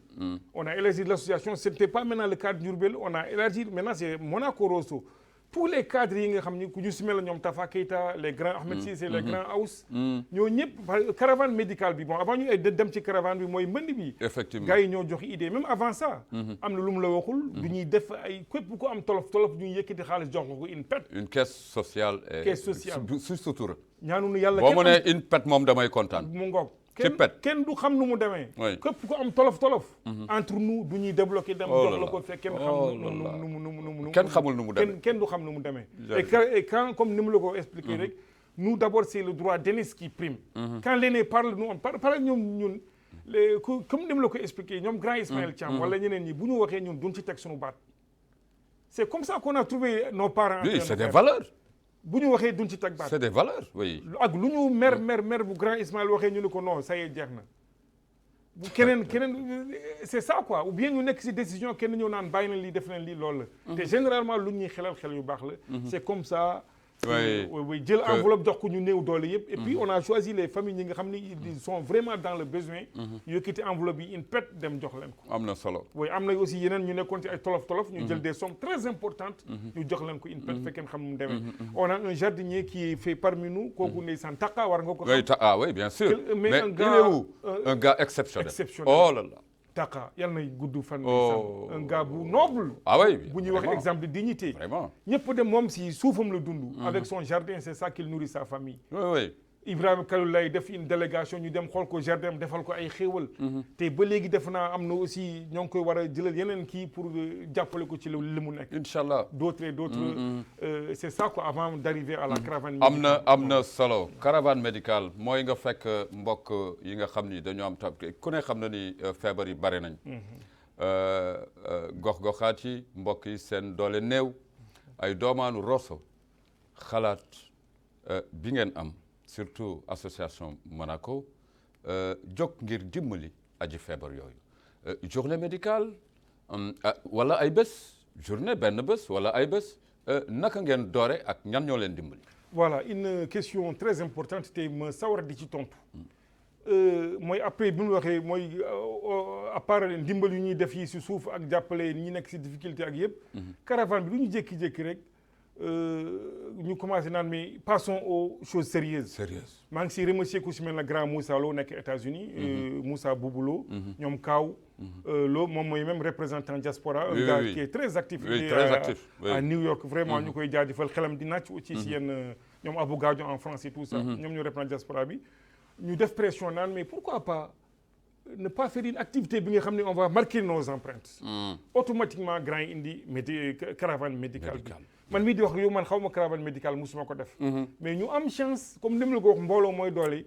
On a élargi l'association. Ce n'était pas maintenant le cadre d'Urbel, on a élargi. Maintenant, c'est Monaco Rosso. Tous les cadres yi nga xam ni ku ñu si mel ñoom Tafa Keita les grands Ahmed Cissé les grands Aous. ñoo ñëpp caravane médicale bi bon avant ñu dem ci caravane bi mooy mbënd bi. effectivement gars yi ñoo jox idée même avant ça. am na lu mu la waxul. du ñuy def ay képp ku am tolof du ñuy yëkkati xaalis jox ko une pet. une caisse sociale. caisse sociale su sutura. ñaanu yàlla boo ma nee une pet moom damay kontaan. mu ngoog. kenn du xam nu mu demee. képp ku am tolof. entre nous du ñuy débloqué dem jox la ko fekk kenn xam kenn xamul nu mu demee kenn du xam nu mu demee. et quand comme ni mu la ko expliqué rek. nous d'abord c'est le droit d'aînesse qui prime. quand l'aîné parle nous on parle ñun comme ni mu la ko expliqué ñoom grand Ismaël Thiam wala ñeneen ñi bu ñu waxee ñun duñ ci teg suñu baat. c'est comme ça qu'on a trouvé nos parents. oui c'est des valeurs. bu ñu waxee duñ ci teg baat. c'est des valeurs oui. ak lu ñu mer bu grand Ismaël waxee ñu ne ko non ça y est jeex na bu keneen c'est ça quoi ou bien ñu nekk ci décision kenn ñëw naan bàyyi na lii def na lii loolu la. te généralement lu ñuy xelal xel yu baax la. c'est comme ça. oui jël enveloppe jox ko ñu néew doole yëpp. et puis on a choisi les familles ñi nga xam ni ils sont vraiment dans le besoin. ñu yëkkati enveloppe yi une pet dem jox leen ko. am na solo. oui am na aussi yeneen ñu nekkoon ci ay tolof. ñu jël des sommes très importantes. ñu jox leen ko une pet fekkee xam nu mu demee. on a un jardinier qui est fait parmi nous. kooku ndeysaan Taka war nga ko xam. oui bien sûr. mais un gars il est où un gars exceptionnel. oh là là. Taka yàlla na gudd fan. un gars bu noble. oui bu ñuy wax exemple de dignité. vraiment ñëpp dem moom si suufam la dund. avec son jardin c'est ça qu'il nourrit sa famille. oui. Ibrahima Kalou lay def une délégation ñu dem xool ko jardin defal ko ay xéewal. te ba léegi def naa am na aussi ñoo ngi koy war a jëlal yeneen kii pour jàppale ko ci li mu nekk. inchallah d'autres c'est ça quoi avant d'arriver à la caravane. am na solo caravane médicale mooy nga fekk mbokk yi nga xam ni dañoo am ku ne xam na ni feebar yi bare nañ. gox-goxaat yi mbokk yi seen doole néew ay doomaanu Rosso xalaat bi ngeen am. surtout association Monaco jóg ngir dimbali aji feebar yooyu journée médicale wala ay bés journée benn bés wala ay bés naka ngeen doore ak ñan ñoo leen dimbali. voilà une question très importante te ma sawar di ci tontu mooy après bi mu waxee mooy à part ndimbal yu ñuy def yi si suuf ak jàppale ñi nekk si difficulté ak yëpp. caravane bi du ñu jékki-jékki rek. ñu commencé naan mais passons aux choses sérieuses. maa ngi siy remercier ku si mel na grand Moussa Lo nekk États-Unis Moussa Bouboulo. ñoom Kaaw. Lo moom mooy même représentant diaspora. un gars qui est très actif. à New York vraiment ñu koy jaajëfal xelam di nàcc aussi si yenn ñoom Abou Gadio en France et tout ça. ñoom ñu représentant diaspora bi. ñu def pression naan mais pourquoi pas ne pas faire une activité bi nga xam ne on va marquer nos empreintes. automatiquement grand yi indi caravane médicale bi. man mii di wax yow man xaw ma caravane médicale musuma ko def. mais ñu am chance comme ni mu la ko wax mbooloo mooy doole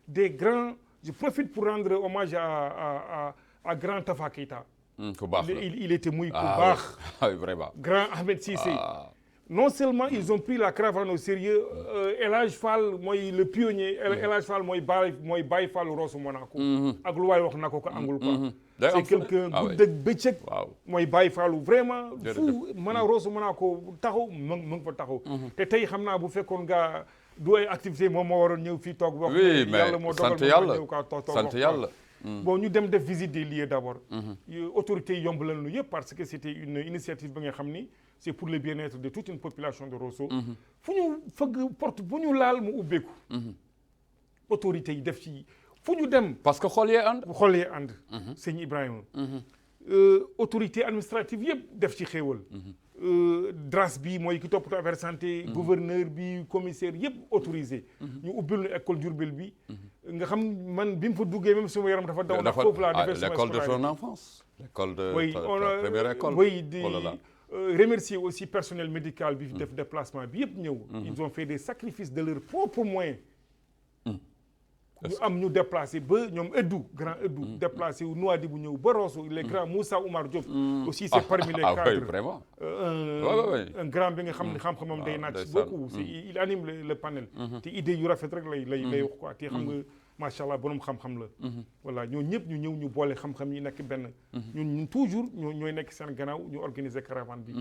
des grands je profite pour rendre hommage à grand Tafa Keita. ku baax la il était muy ku baax. vraiment. grand Ahmed Cissé. non seulement ils ont pris la caravane au sérieux El Hadj Fall mooy le pionnier El Hadj Fall mooy Baye Fall Rosso Monaco. ak lu waay wax na ko angul quoi. c'est quelqu'un guddeeg bëccëg. mooy Baye Fall vraiment. fu Rosso Monaco taxaw mu ngi fa taxaw. te tey xam naa bu fekkoon nga du ay activité moom moo waroon ñëw fii toog. wax oui mais sant yàlla sant yàlla. bon ñu dem def visite des lieux d'abord. autorités yi yomb leen lu yëpp parce que c'était une initiative ba nga xam ni. c'est pour le bien-être de toute une population de Rosso. fu ñu fëgg porte bu ñu laal mu ubbeeku. autorités yi def ci fu ñu dem. parce que xol yee ànd. xol yee ànd. sëñ Ibrahima. autorité administrative yëpp def ci xéewal. DRAS bi mooy ki toppatoo affaire santé. gouverneur bi commissaire yëpp autorisé. ñu ubbil nu école Diourbel bi. nga xam man bi mu fa duggee même sama yaram dafa daw. ndax foofu laa defee l'école de ton enfance. l'école de ta première école. oui di remercier aussi personnel médical bi def déplacement bi yëpp ñëw. ils ont fait des sacrifices de leurs propres moyens. ñu am ñu déplacé ba ñoom grand Edou déplacé wu Nouadhibou ñëw ba Rosso les grands Moussa Oumar Diop aussi c'est parmi les cadres vraiment un grand bi nga xam ne xam-xamam day naaj beaucoup il anime le panel te idée yu rafet rek lay wax quoi te xam nga macha allah borom xam-xam la voilà ñoo ñëpp ñu ñëw ñu boole xam-xam yi nekk benn ñun toujours ñooy nekk seen gannaaw ñu organiser caravane bi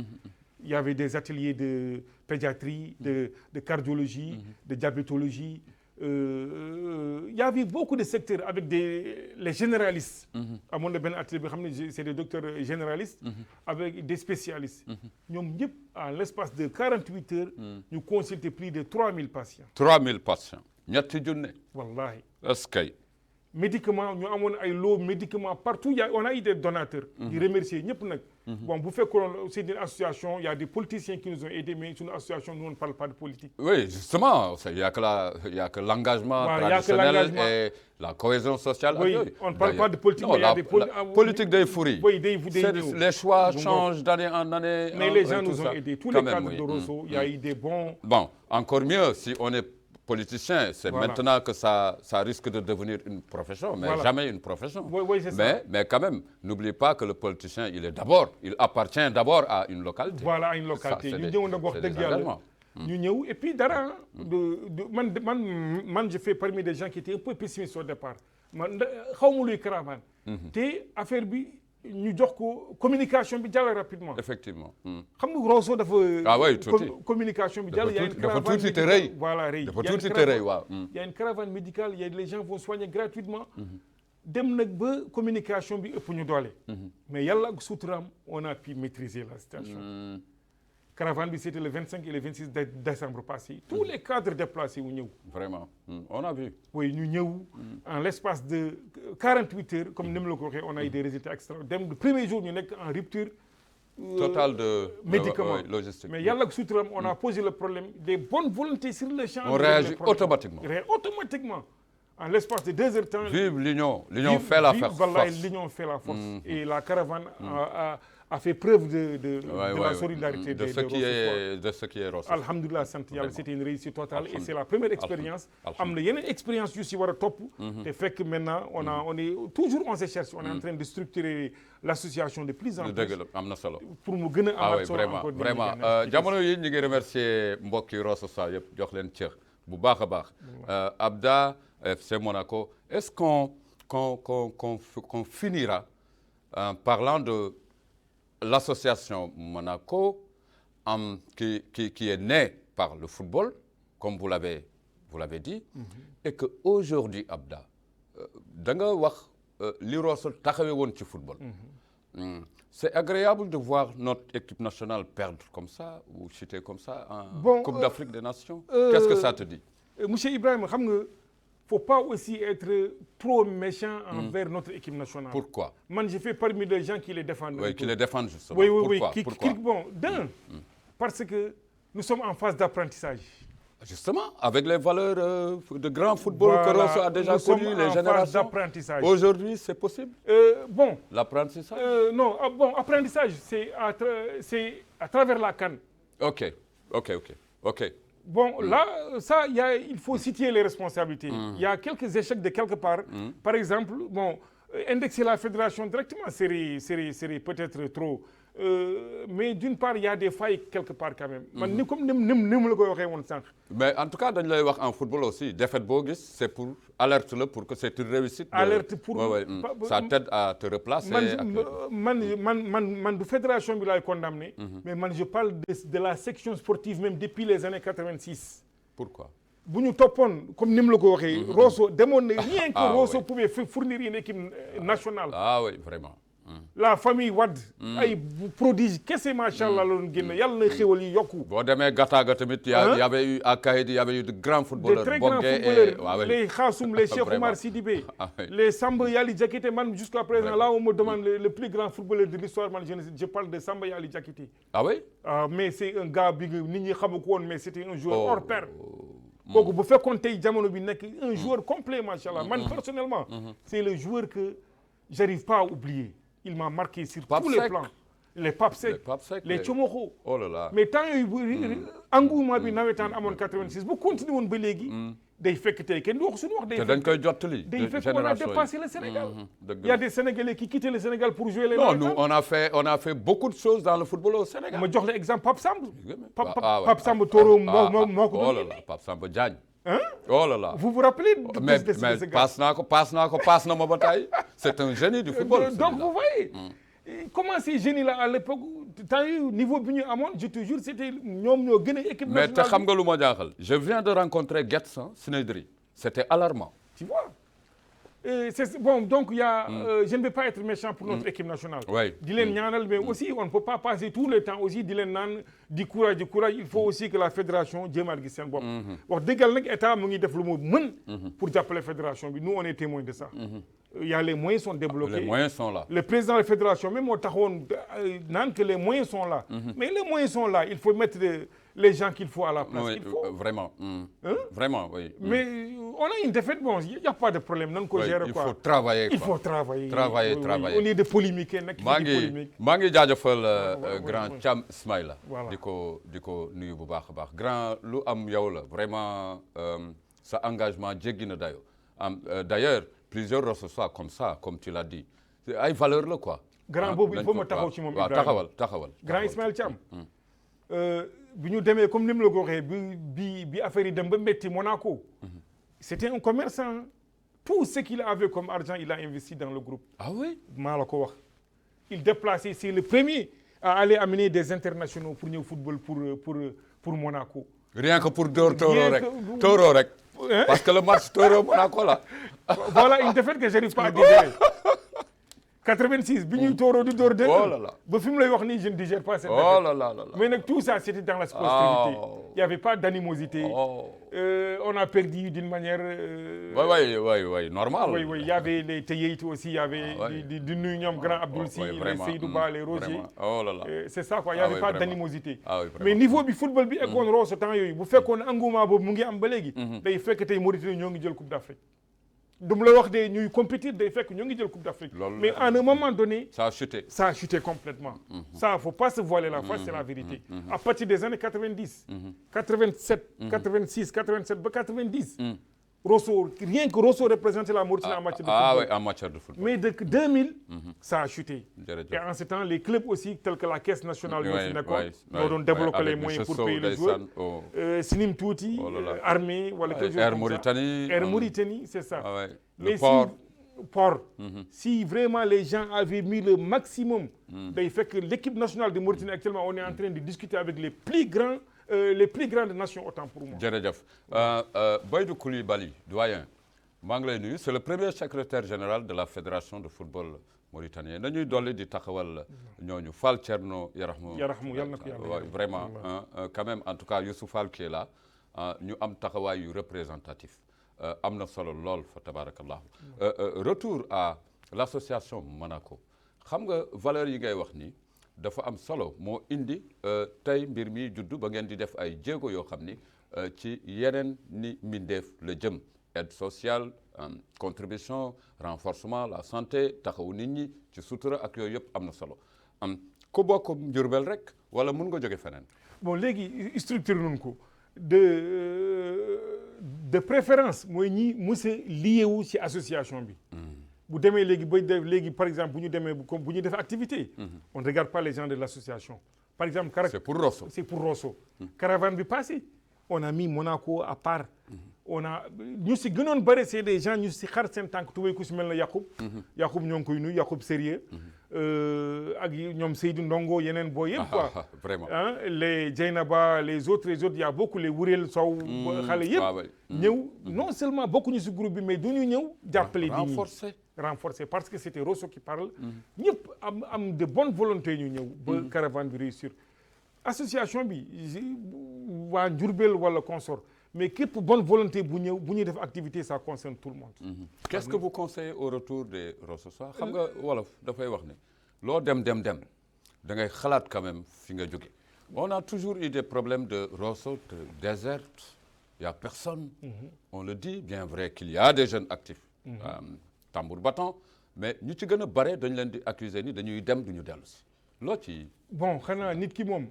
il y avait des ateliers de pédiatrie de cardiologie de diabétologie il y avait beaucoup de secteurs avec les généralistes amoon na benn atelier bi xam ne c'est des docteurs généralistes avec des spécialistes ñoom ñëpp en l'espace de 48 heures ñu consulter plus de 3000 patients 3000 patients ñetti junne wallahi est-ce que médicaments ñu amoon ay lot médicaments partout on a eu des donateurs di remercier ñëpp nag bon bu fekkoon c'est une association il y a des politiciens qui nous ont aidés mais suñu association nous on ne parle pas de politique oui justement il y a que l'engagement traditionnel et la cohésion sociale oui on ne parle pas de politique mais il y a des politique day furi oui day les choix changent d'année en année mais les gens nous ont aidés tous les cadres de Rosso il y a eu des bons bon encore mieux si on est politicien, c'est maintenant que ça risque de devenir une profession, mais jamais une profession. Oui, c'est ça. Mais quand même, n'oublie pas que le politicien, il appartient d'abord à une localité. Voilà, à une localité. Ñu ñëw et puis dara man je fais parmi des gens qui étaient un peu pessimistes au départ man xaw ma luy caravane te affaire bi ñu jox ko communication bi jàll rapidement. effectivement. xam nga Rosso dafa. oui tuuti communication bi jàll. dafa tuuti te rëy. voilà rëy dafa tuuti te rëy waaw. y a une caravane médicale les gens vont soigner gratuitement. dem nag ba communication bi ëpp ñu doole. mais yàlla ak suturaam on a pu maîtriser la situation. caravane bi c'était le 25 et le 26 décembre passé tous les cadres déplacés wu ñëw. vraiment on a vu. oui ñu ñëw en l'espace de 48 heures comme ni mu la ko waxee on a eu des résultats extra dem le premier jour ñu nekk en rupture. totale de médicaments logistique. mais yàlla ak suturam on a posé le problème des bonnes volontés sur le champ. on réagit automatiquement. En l'espace de 2 heures de temps. Vive l'union fait la force. Voilà, l'union fait la force. Et la caravane a fait preuve de la solidarité de ce qui est Rosso. Alhamdulillah, c'était une réussite totale et c'est la première expérience. Il y a une expérience aussi war a topp. te fekk maintenant on est toujours on se cherche. On est en train de structurer l'association de plus en plus. am na solo. pour mu gën a amaat solo encore vraiment jamono yi ñu ngi remercier mbokki Rosso sa yëpp jox leen cër bu baax a baax. Abda FC Monaco, est-ce qu'on finira en parlant de l'association Monaco qui est née par le football, comme vous l'avez dit, et qu'aujourd'hui, Abda, da nga wax li Rosso taxawee woon ci football. C'est agréable de voir notre équipe nationale perdre comme ça ou chuter comme ça en Coupe d'Afrique des Nations. Qu'est-ce que ça te dit? Monsieur Ibrahim, xam nga faut pas aussi être trop méchant envers notre équipe nationale. Pourquoi? Moi, je fais parmi les gens qui les défendent. Oui, qui les défendent justement. Oui. Pourquoi? Bon, parce que nous sommes en phase d'apprentissage. Justement, avec les valeurs de grand football que Rosso a déjà connu, les générations. Aujourd'hui, c'est possible? Bon. L'apprentissage? Non, bon, apprentissage, c'est à travers la CAN. Ok. Bon, là, ça, il faut situer les responsabilités. Il y a quelques échecs de quelque part. Par exemple, bon, indexer la fédération directement serait peut-être trop. Mais d'une part, il y a des failles quelque part quand même. Mais en tout cas, dans le en football aussi, défaite Bogis, c'est pour alerte pour que c'est une réussite. Alerte pour. Ça t'aide à te replacer. Man, fédération bi lay condamné. Mais man, je parle de la section sportive même depuis les années 86. Pourquoi? Bu ñu toppoon comme ni mu la ko waxee. Rosso demoon na rien que Rosso pouvait fournir une équipe nationale. Ah oui, vraiment. La famille Wade. ay prodige kese macha allah la doon génn yàlla na xéwal yi yokku. boo demee Gataga tamit y avait eu à Kaïdi, il y avait eu de grands footballeurs. De très grands footballeurs. Les Khassoum, les Cheikh Oumar Sidibé, les Samba Yali Diakité. Man, jusqu'à présent, là, on me demande le plus grand footballeur de l'histoire. Je parle de Samba Yali Diakité. Ah oui? Mais c'est un gars, mais c'était un joueur hors pair. Donc, vous faites compter un joueur complet, machallah. Moi, personnellement, c'est le joueur que j'arrive pas à oublier. Il m'a marqué sur tous les plans. Les Papsek, les Tchomoro. Oh là là. Mais tant que engouement bi nawetaan amoon 86 bu continué woon ba léegi day fekk tey kenn du wax suñu wax. te dañ koy jottali. day fekk on a dépassé le Sénégal. Il y a des Sénégalais qui quittent le Sénégal pour jouer les. Non, nous on a fait beaucoup de choses dans le football au Sénégal. ma jox la exemple Pape Samb. Pape Samb Toro moo ko. Oh là là Pape Samb Diagne. Hein? Oh là là. Vous vous rappelez mais passe na ma bataille. C'est un génie du football. Donc vous voyez. Comment ces génies-là à l'époque temps yi niveau bi ñu amoon je te jure c'était ñoom ñoo gën a équipe nationale. mais te xam nga lu ma jaaxal. Je viens de rencontrer Getson Snedri. C'était alarmant. Tu vois. Bon, donc il y a, je ne vais pas être méchant pour notre équipe nationale. Oui. Dylan Nyanal, mais aussi on ne peut pas passer tout le temps aussi Dylan Nan, du courage. Il faut aussi que la fédération Djemal Gissen Bob. Wax dëggal nag état mu ngi def lu mu mën pour jàppale fédération bi. Nous on est témoins de ça. Il y a les moyens sont débloqués. Les moyens sont là. Le président de la fédération même moo taxoon naan que les moyens sont là. Mais les moyens sont là, il faut mettre les gens qu'il faut à la place. Oui, il faut. Vraiment. Vraiment, oui. Mais on a une défaite, bon, il n'y a pas de problème. Non, Oui, il faut travailler. Il faut travailler. Travailler. Au lieu de polémiquer. maa ngi jaajëfal grand Thiam Ismaïla. Voilà. di ko nuyu bu baax a baax grand lu am yow la vraiment sa engagement jéggi na dayo d'ailleurs plusieurs ressources comme ça comme tu l'as dit ay valeur la quoi. grand boobu il faut ma taxaw ci moom Ibrahima waaw taxawal. grand Ismaïla Thiam. bi ñu demee comme ni mu la ko waxee bi affaire yi dem ba métti Monaco. C'était un commerçant. Tout ce qu'il avait comme argent, il a investi dans le groupe. Ah oui? maa la ko wax. Il déplaçait, c'est le premier à aller amener des internationaux pour ñëw football pour Monaco. Rien que pour dóor Toro rek. Parce que le match Toro Monaco là. Voilà une défaite que j'arrive pas à digérer. 86 bi ñuy Toro di dóor dëgg. Oh là là. Ba fi mu lay wax nii je ne digère pas cette défaite. Oh là là là là. Mais nag tout ça c'était dans la sportivité. Il y avait pas d'animosité. On a perdu d'une manière. Oui, normal. Oui, il y avait les Teyeït aussi, il y avait du nuyu ñoom grand Abdoul Sy, les Seydou Ba, les Roger. Oh là là. C'est ça quoi, il y avait pas d'animosité. Oui, mais niveau bi football bi eggoon Rosso temps yooyu bu fekkoon engouement boobu mu ngi am ba léegi. day fekk tey Mauritanie ñoo ngi jël Coupe d'Afrique. du mu la wax de ñuy compétir day fekk ñoo ngi jël Coupe d'Afrique. Mais à un moment donné. Ça a chuté. Ça a chuté complètement. Ça faut pas se voiler la face, c'est la vérité. À partir des années 90. 87, 86, 87 ba 90. Rosso, rien que Rosso représentait la Mauritanie en matière de football. Ah oui, en matière de football. Mais de 2000, ça a chuté. Et en ce temps, les clubs aussi, tels que la Caisse nationale, ont développé les moyens pour payer les joueurs. Sinim Touti, Armée, voilà, Air Mauritanie. Air Mauritanie, c'est ça. Ah ouais. Mais si vraiment les gens avaient mis le maximum, il fait que l'équipe nationale de Mauritanie, actuellement, on est en train de discuter avec les plus grandes nations, autant pour moi. Jërëjëf Boydou Coulibaly doyen maa ngi lay nuyu c'est le premier secrétaire général de la fédération de football mauritanien dañuy dolli di taxawal ñooñu Fall Thierno Yarahmou yàlla na ko yàlla vraiment quand même en tout cas Youssou Fall qui est là ñu am taxawaay yu représentatif am na solo lool fa tabarakallahu retour à l'association Monaco xam nga valeur yi ngay wax ni dafa am solo moo indi tey mbir mi juddu ba ngeen di def ay jéego yoo xam ni ci yeneen ni mbindeef la jëm aide sociale contribution renforcement la santé taxawu nit ñi ci sutura ak yooyu yëpp am na solo ku bokk Njurbel rek wala mun nga jóge feneen. Bon léegi structure nañu ko de préférence mooy ñi mës a lié wu ci association bi. bu demee léegi ba def léegi par exemple bu ñu demee bu ñu def activité. On ne regarde pas les gens de l'association. Par exemple c'est pour Rosso. C'est pour Rosso. Caravane bi passé on a mis Monaco à part. On a ñu si gënoon bëri c'est des gens ñu si xar seen tànk tubéy ku si mel na Yacoub. Yacoub ñoo ngi koy nuyu Yacoub Sérieux. ak ñoom Seydou Ndongo yeneen boo yëpp quoi. Vraiment. Les Dieynaba les autres il y a beaucoup les Wurel Sow. xale yëpp ñëw non seulement bokkuñu si groupe bi mais du ñu ñëw jàppale. renforcer parce que c'était Rosso qui parle. ñëpp am de bonne volonté ñu ñëw. ba caravane bi réussir. association bi waa Njurbel wala consort mais képp bonne volonté bu ñuy def activité ça concerne tout le monde. Qu'est-ce que vous conseillez au retour des Rossois xam nga wolof dafay wax ne loo dem da ngay xalaat quand même fi nga jóge. On a toujours eu des problèmes de Rosso de déserte il y a personne. On le dit bien vrai qu'il y a des jeunes actifs. tambour battant mais ñu ci gën a bare dañ leen di accuser ni dañuy dem duñu dellu si loo ci. Bon xanaa nit ki moom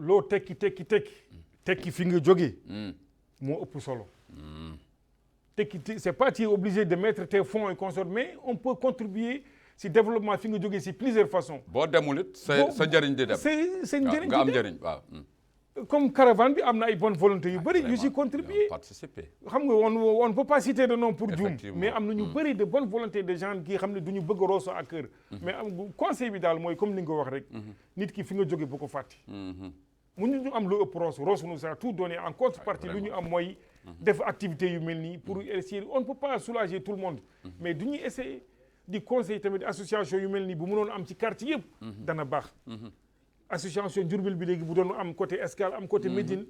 loo tekki fi nga jógee. moo ëpp solo. c'est pas tu es obligé de mettre tes fonds et consorts mais on peut contribuer si développement fi nga jógee si plusieurs façons. boo demul it sa njëriñ di dem. c'est njëriñ nga am njëriñ waaw. comme caravane bi am na ay bonne volonté yu bëri yu si contribuer. participer. xam nga on ne peut pas citer de nom pour juum mais am na ñu bëri de bonne volonté de gens qui xam ne du ñu bëgg a Rosso à cœur. mais am conseil bi daal mooy comme ni nga ko wax rek. nit ki fi nga jóge bu ko fàtte. mu ñu am lu ëpp Rosso nous a tout donné en contrepartie lu ñu am mooy. def activité yu mel nii pour essayer on ne peut pas soulager tout le monde. mais du ñuy essayer di conseil tamit association yu mel nii bu mënoon am ci quartier yëpp. dana baax. association Diourbel bi léegi bu doon am côté Escale am côté Médine.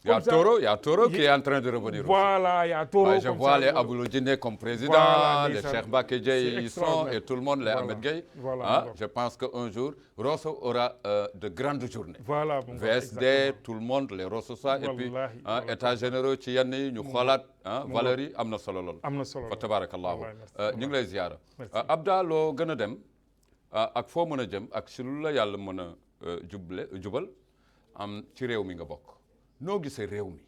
Il y a Toro qui est en train de revenir. Voilà, il y a Toro. Ouais, je vois les Aboulo Djiné comme président, voilà, les Cheikh Mbacké Dièye y sont et tout le monde, les Ahmed Gueye. Voilà, je pense qu'un jour, Rosso aura de grandes journées. Voilà. VSD, exactement. Tout le monde, les Rossosa, et puis état généraux ci yenn yi ñu xoolaat valeurs yi am na solo lool. am na solo fa tabarakallahu ñu ngi lay ziyaara. Abda loo gën a dem ak foo mën a jëm ak si lu la yàlla mën a jubal am ci réew mi nga bokk. noo gisee réew mi.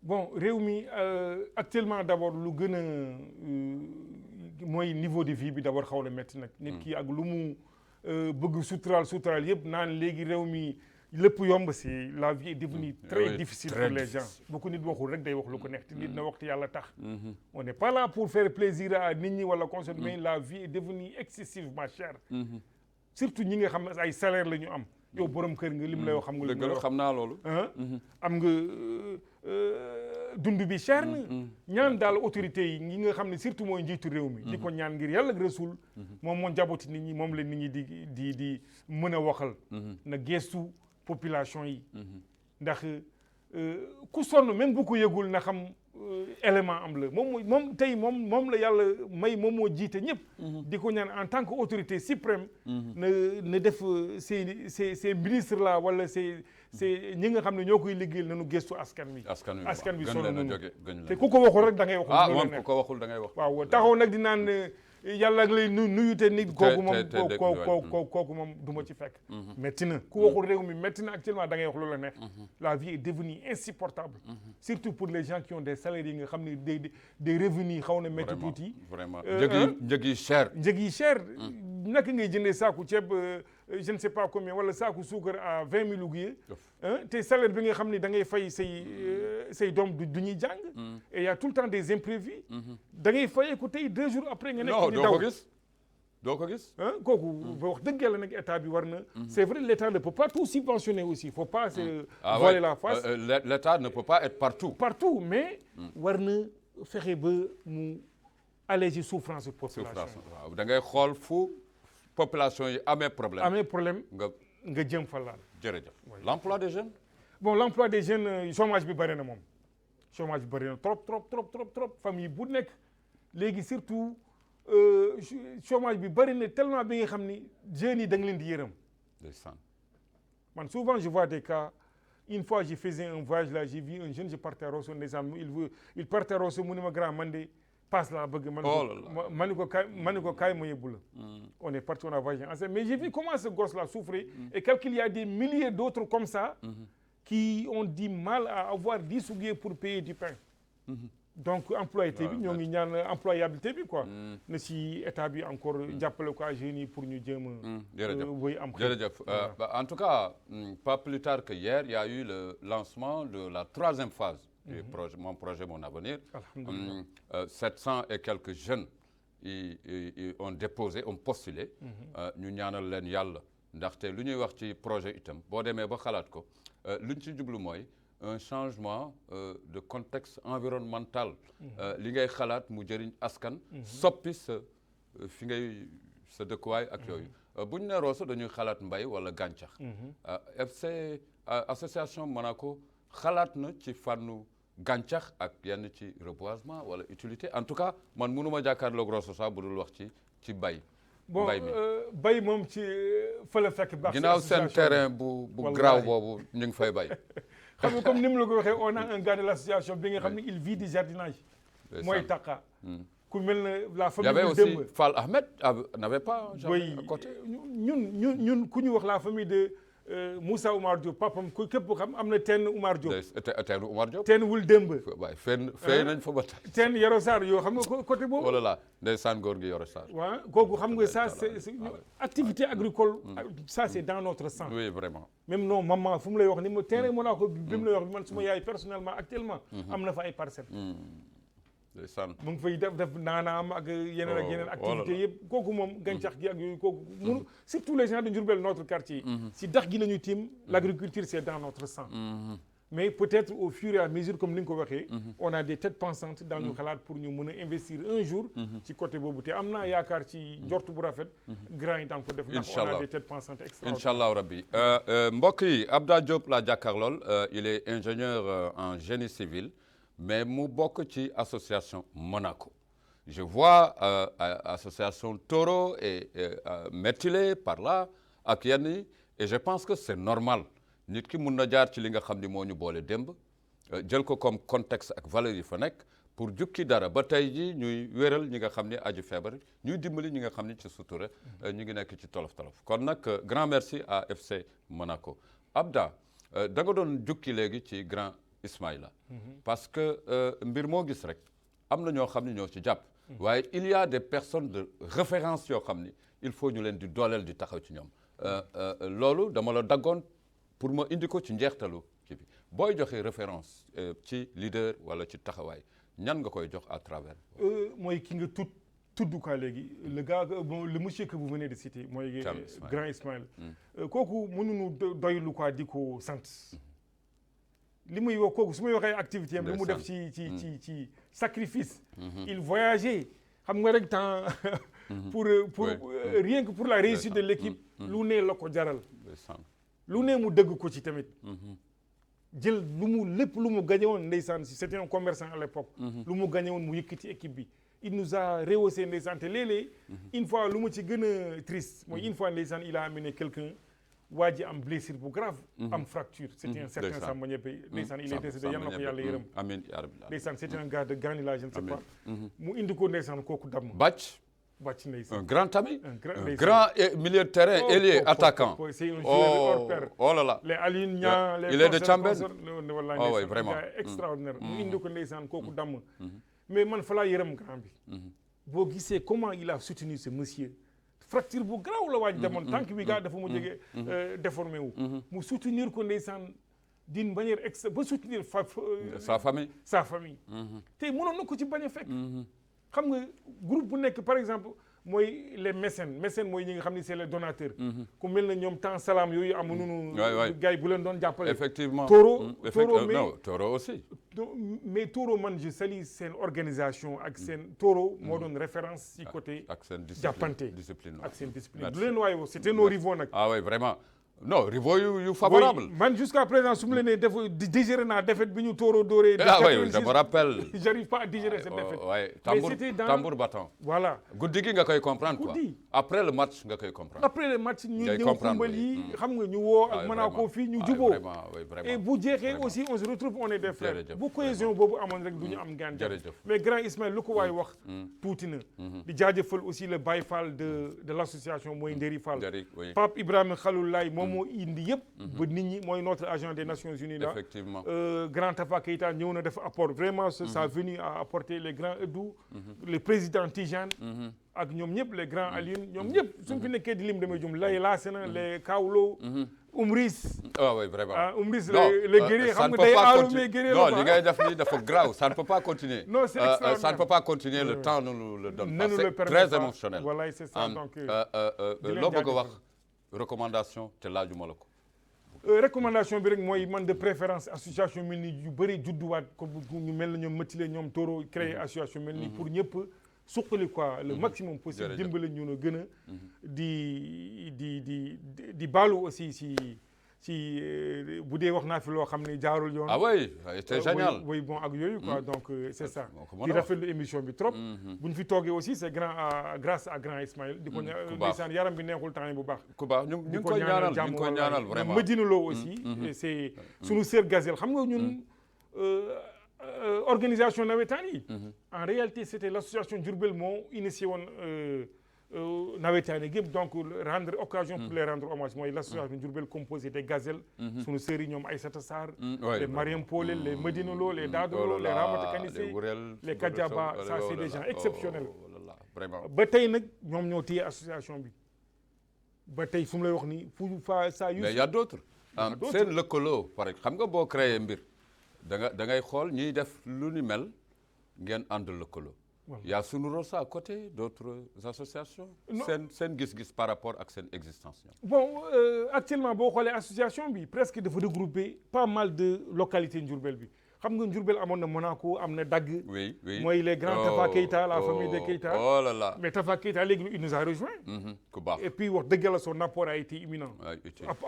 bon réew mi actuellement d'abord lu gën a mooy niveau de vie bi d'abord xaw na métti nag. nit ki ak lu mu bëgg suturaal yëpp naan léegi réew mi lépp yomb si la vie est devenue très difficile pour les gens. bu ko nit waxul rek day wax lu ko neex te nit na wax te yàlla tax. on n'est pas là pour faire plaisir à nit ñi wala consommer mais la vie est devenue excessivement chère. surtout ñi nga xam ne ay salaire la ñu am. yow borom kër nga lim lay wax xam nga. dëgg la xam naa loolu. am nga dund bi cher na. ñaan daal autorités yi ñi nga xam ne surtout mooy njiitu réew mi. di ko ñaan ngir yàlla ak Rasul. moom moo njabooti nit ñi moom la nit ñi di mën a waxal. na gestu population yi. ndax ku sonn même bu ko yëgul na xam élément am la moom tey moom la yàlla may moom moo jiite ñëpp. di ko ñaan en tant que autorité suprême. na def ces ministres là wala ces ñi nga xam ne ñoo koy liggéeyal nañu gëstu askan wi. askan wi sonn nañu te ku ko waxul rek da ngay wax. moom ku ko waxul da ngay wax. waaw taxaw nag di naan yàlla ak lay nuyu te nit kooku moom kooku moom du ma ci fekk. métti na ku waxul réew mi métti na actuellement da ngay wax lu la neex. la vie est devenue insupportable. surtout pour les gens qui ont des salaires yi nga xam ne des revenus xaw na métti tuuti. vraiment njëg yi cher. njëg yi cher. naka ngay jëndee saaku ceeb je ne sais pas combien wala saaku suukar à 20 000 ouguiya te salaire bi nga xam ne da ngay fay say doom du ñuy jàng. et y a tout le temps des imprévus. da ngay fayeeku tey 2 jours après nga nekk di daw doo ko gis. kooku ba wax dëgg yàlla nag état bi war na. c'est vrai l'état ne peut pas tout subventionner aussi faut pas se voiler la face. l'état ne peut pas être partout. mais war na fexe ba mu alléger souffrance population. waaw da ngay xool fu population yi amee problème. nga jëm fa laal. jërëjëf l'emploi des jeunes. bon l'emploi des jeunes chômage bi bëri na moom. chômage bi bëri na trop famille bu nekk léegi surtout chômage bi bëri na tellement bi nga xam ni jeunes yi da nga leen di yërëm. man souvent je vois des cas une fois je faisais un voyage là j'ai vu un jeune je partais à Rosso ndeysaan il partait à Rosso mu ne ma grand man de passe laa bëgg man ko kaay ma yóbbu la. on est parti on a voyagé ensemble mais j'ai vu comment ce gosse là souffrait et qu'il y a des milliers d'autres comme ça qui ont du mal à avoir 10 ouguiya pour payer du pain. donc employabilité bi ñoo ngi ñaan employabilité bi quoi. na si état bi encore jàppale ko jeunes yi pour ñu jéem a. wéy am jërëjëf en tout cas pas plus tard que hier il y a eu le lancement de la 3e phase. du projet mon avenir. 700 et quelques jeunes ont postulé. ñu ñaanal leen yàlla ndaxte lu ñuy wax ci projet itam boo demee ba xalaat ko lu ñu ci jublu mooy un changement de contexte environnemental. li ngay xalaat mu jëriñ askan. soppi fi ngay sa dëkkuwaay ak yooyu. bu ñu nee Rosso dañuy xalaat mbay wala gàncax. FC association Monaco xalaat na ci fànnu. gàncax ak yenn ci reboisement wala utilité en tout cas man mënuma jàkkaarloog Rosso sax bu dul wax ci bay. mbay mi bay moom ci fa la fekk baax. ginnaaw seen terrain bu graaw boobu ñu ngi fay bay. xam nga comme ni mu la ko waxee on a un gars de l'association bi nga xam ne il vit du jardinage. mooy Taka. ku mel ne la famille. y avait aussi Fall Ahmed n'avait pas un jardin à côté. ñun ku ñu wax la famille de Moussa Oumar Diop papam ku képp xam am na teen Oumar Diop. teen Oumar Diop. teen wul démb. waaye fee nañ fa ba tey. teen Yoro Sarr yoo xam nga côté boobu. wala la ndeysaan góor gi Yoro Sarr. waaw kooku xam nga ça c'est activité agricole. ça c'est dans notre sang. oui vraiment. même non maman fu mu lay wax ni ma terrain Monaco bi mu lay wax bi man suma yaay personnellement actuellement. am na fa ay parcelles. mu ngi fay def naanaam ak yeneen activités yëpp kooku moom gàncax gi ak yooyu kooku munu surtout les gens de Diourbel notre quartier si dax gi nañu tiim l'agriculture c'est dans notre sang mais peut-être au fur et à mesure comme ni nga ko waxee on a des têtes pensantes dans ñu xalaat pour ñu mën a investir un jour ci côté boobu te am naa yaakaar ci njort bu rafet grand yi daan ko def ndax on a des têtes pensantes extraordinaires incha allah rabbi mbokk yi Abda Diop laa jàkkaarlool il est ingénieur en génie civil mais mu bokk ci association Monaco je vois association Toro et Métilé par là ak yenn yi et je pense que c'est normal nit ki mun na jaar ci li nga xam ni moo ñu boole démb jël ko comme contexte ak valeurs yi fa nekk pour jukki dara ba tey ji ñuy wéral ñi nga xam ni aju feebar ñuy dimbali ñi nga xam ni ci sutura ñu ngi nekk ci tolof-tolof kon nag grand merci à FC Monaco Abda da nga doon jukki léegi ci grand Ismaïla parce que mbir moo gis rek am na ñoo xam ni ñoo ci jàpp waaye il y a des personnes de référence yoo xam ni il faut ñu leen di dooleel di taxaw ci ñoom loolu dama la daggoon pour ma indi ko ci njeextalu kii bi booy joxe référence ci leader wala ci taxawaay ñan nga koy jox à travers mooy ki nga tudd quoi léegi le gars le monsieur que vous venez de citer mooy grand Ismaïla kooku mënuñu doylu quoi di ko sant li muy wax kooku su may waxee activité am lu mu def ci sacrifice il voyageait xam nga rek temps pour rien que pour la réussite de l'équipe lu ne la ko jaral lu ne mu dëgg ko ci tamit jël lépp lu mu gagné woon ndeysaan si c'était un commerçant à l'époque lu mu gagné woon mu yëkkati équipe bi il nous a rehaussé ndeysaan te léeg-léeg une fois lu mu ci gën a triste mooy une fois ndeysaan il a amené quelqu'un waa ji am blessure bu grave am fracture c'était un certain Samba Ñeppe ndeysaan il est décédé yal na ko yàlla yërëm amiin yaa rabbi ndeysaan c'était un gars de Ganila je ne sais pas mu indi ko ndeysaan kooku damm bàcc ndeysaan un grand ami un grand milieu de terrain ailier attaquant c'est un joueur hors pair oh là là les Alioune Niang les il est de Thiamben wallaay oh oui vraiment extraordinaire mu indi ko ndeysaan kooku damm mais man fa laa yërëm grand bi boo gisee comment il a soutenu ce monsieur fracture bu garaaw la waaj demoon tànk bi gaa dafa mu jege déformé wu mu soutenir ko ndeysaan d'une manière ba soutenir sa famille te mënoon na ko ci bañ a fekk xam nga groupe bu nekk par exemple mooy les mécènes mooy ñi nga xam ni c'est les donateurs ku mel na ñoom temps salaam yooyu amuñu gars yi bu leen doon jàppale effectivement Toro aussi mais Toro man je salue seen organisation ak seen Toro moo doon référence ci côté ak seen jàppante discipline ak seen discipline du leen waaye c'était nos rivaux nag ah oui vraiment non rivaux yu favorable man jusqu'à présent su ma la nee def digéré naa défaite bi ñu Toro dooree ah oui je me rappelle j'arrive pas à digérer cette défaite ouais tambour battant voilà guddi gi nga koy comprendre quoi après le match nga koy comprendre après le match ñu ñëw kumbal yi xam nga ñu woo ak Monaco fii ñu juboo et bu jeexee aussi on se retrouve on est des frères bu cohésion boobu amoon rek du ñu am gaan mais grand Ismaël lu ko waay wax tuuti na di jaajëfal aussi le Baye Fall de l'association mooy Ndéri Fall Pape Ibrahima Khaloulaye moo indi yëpp ba nit ñi mooy notre agent des Nations Unies là effectivement grand Tafa Keita ñëw na def apport vraiment ça venu à apporter les grands Edou le président Tijane ak ñoom ñëpp les grands Alioune ñoom ñëpp suñ fi nekkee di lim damay jum lay laasena les Kaawlo Umris ah oui vraiment Umris les guerriers xam nga day aalu mais guerrier non li ngay def nii dafa grave ça ne peut pas continuer non c'est extraordinaire ça ne peut pas continuer le temps ne nous le donne pas c'est très émotionnel voilà c'est ça donc loo bëgg a wax recommandation te laajuma la ko recommandation bi rek mooy man de préférence association mel ni yu bëri judduwaat ko ñu mel na ñoom Métilé ñoom Toro créer association mel ni pour ñëpp suqali quoi le maximum possible dimbale ñu na gën a di baalu aussi si bu dee wax naa fi loo xam ne jaarul yoon. ah oui c'est génial. oui bon ak yooyu quoi donc c'est ça. di rafetlu émission bi trop. bu ñu fi toogee aussi c'est grâce à grand Ismaël. di ko ndeysaan yaram bi neexul temps yi bu baax. ku baax ñu ngi koy ñaanal vraiment. Medina Lo aussi. c'est sunu sœur Gazelle xam nga ñun. organisation nawetaan yi. en réalité c'était l'association Diourbel moo initié woon nawetaane gépp donc rendre occasion pour les rendre hommage mooy l'association Diourbel composée des gazelles sunu sœurs yi ñoom Aïssata Sarr les Mariam Polel les Medina Lo les Dado Lo les Ramata Kanissé les Kadiaba ça c'est des gens exceptionnels ba tey nag ñoom ñoo téye association bi ba tey fu mu lay wax ni fu fa saa yu mais y a d'autres seen lëkkaloo par exemple xam nga boo créé mbir da ngay xool ñiy def lu ni mel ngeen ànd lëkkaloo y a Sunu Rosso à côté d'autres associations seen gis-gis par rapport ak seen existence bon actuellement boo xoolee association bi presque dafa regrouper pas mal de localités Diourbel bi xam nga Diourbel amoon na Monaco am na Dagg oui mooy les grands Tafa Keita la famille de Keita oh là là mais Tafa Keita léegi il nous a rejoint ku baax et puis wax dëgg yàlla son apport a été imminent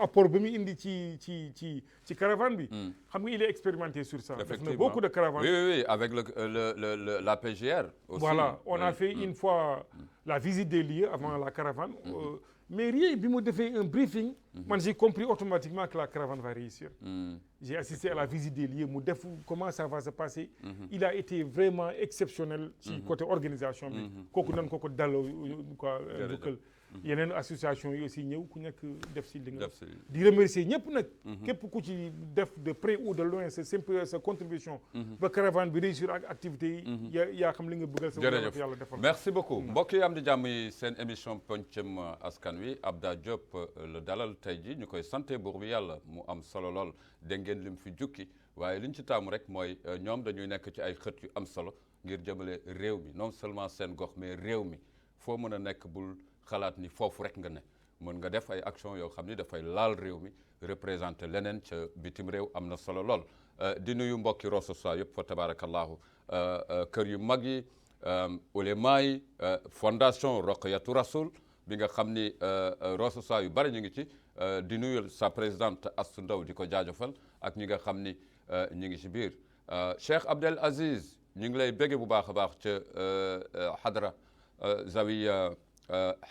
apport ba mu indi ci caravane bi xam nga il est expérimenté sur ça def na beaucoup de caravanes oui avec la PGR aussi voilà on a fait une fois la visite des lieux avant la caravane mais rien bi mu defee un briefing man j'ai compris automatiquement que la caravane va réussir j'ai assisté à la visite des lieux mu def comment ça va se passer il a été vraiment exceptionnel ci côté organisation bi kooku nan ko dalloo quoi bukkal yeneen association yi aussi ñëw ku nekk def si li nga di remercier ñëpp nag képp ku ci def de près ou de loin sa contribution ba caravane bi réussir ak activités yi yaa xam li nga bëggal sa jërëjëf yàlla defal merci beaucoup mbokk yi am di jàmm yi seen émission pencum askan wi Abda Diop le dalal tey ji ñu koy santé buur bi yàlla mu am solo lool dégg ngeen lim fi jukki waaye li ñu ci taamu rek mooy ñoom dañuy nekk ci ay xët yu am solo ngir jëmale réew mi non seulement seen gox mais réew mi foo mën a nekk bul xalaat ni foofu rek nga ne mën nga def ay action yoo xam ni dafay laal réew mi représenté leneen ca bitim réew am na solo lool di nuyu mbokki Rosso Soir yëpp fa tabarakallahu kër yu mag yi ulema yi fondation Roqiyatu Rasoul bi nga xam ni Rosso Soir yu bari ñu ngi ci di nuyu sa présidente Astou Ndaw di ko jaajëfal ak ñi nga xam ni ñu ngi ci biir Cheikh Abdel Aziz ñu ngi lay bégge bu baax a baax ca Hadra Zawiya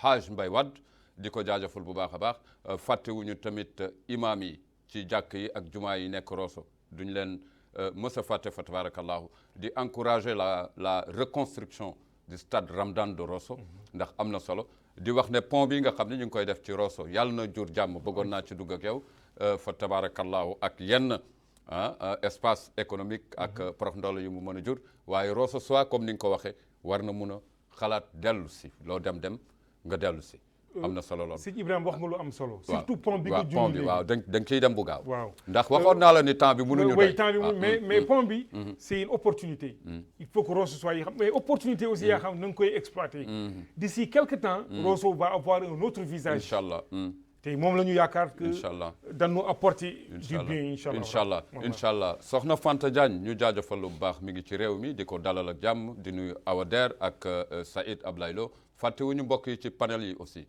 Haj Mbay Wadd di ko jaajëfal bu baax a baax fàttewuñu tamit imam yi ci jàkk yi ak jumaa yi nekk Rosso duñ leen mës a fàtte fa tabarakallahu di encourager la reconstruction du stade Ramdan de Rosso ndax am na solo di wax ne pont bi nga xam ne ñu ngi koy def ci Rosso yàlla na jur jàmm bëggoon naa ci dugg ak yow fa tabarakallahu ak yenn espace économique ak prox ndolo yu mu mën a jur waaye Rosso Soir comme ni nga ko waxee war na mun a xalaat dellu si loo dem nga dellu si am na solo lool. sëñ Ibrahima wax nga lu am solo. surtout pont bi nga pont bi waaw da nga ciy dem bu gaaw. waaw ndax waxoon naa la ni temps bi mënuñu doy. temps bi mais pont bi. c'est une opportunité. il faut que Rosso Soir yi xam mais opportunité aussi yaa xam na nga koy exploiter. d'ici quelque temps. Rosso va avoir un autre visage. incha allah. te moom la ñu yaakaar que. incha allah dañu apporter du bien incha allah soxna Fanta Diagne ñu jaajëfal lu baax mi ngi ci réew mi di ko dalal ak jàmm di nuyu Awa Der ak Saïd Ablaye Lo fàttewuñu mbokk yi ci panel yi aussi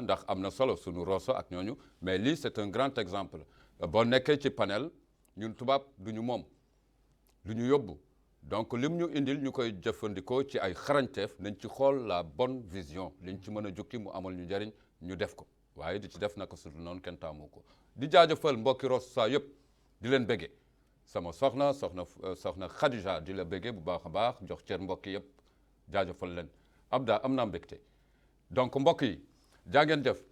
ndax am na solo sunu Rosso ak ñooñu mais lii c'est un grand exemple boo nekkee ci panel ñun tubaab du ñu moom du ñu yóbbu donc lim ñu indil ñu koy jëfandikoo ci ay xarañteef nañ ci xool la bonne vision liñ ci mën a jukki mu amal ñu jariñ ñu def ko waaye di ci def naka su noonu kenn taamu ko di jaajëfal mbokki Rosso Soir yëpp di leen béggee sama soxna Khadija di la béggee bu baax a baax jox cër mbokki yëpp jaajëfal leen Abda am naa mbégte donc mbokk yi jaa ngeen jëf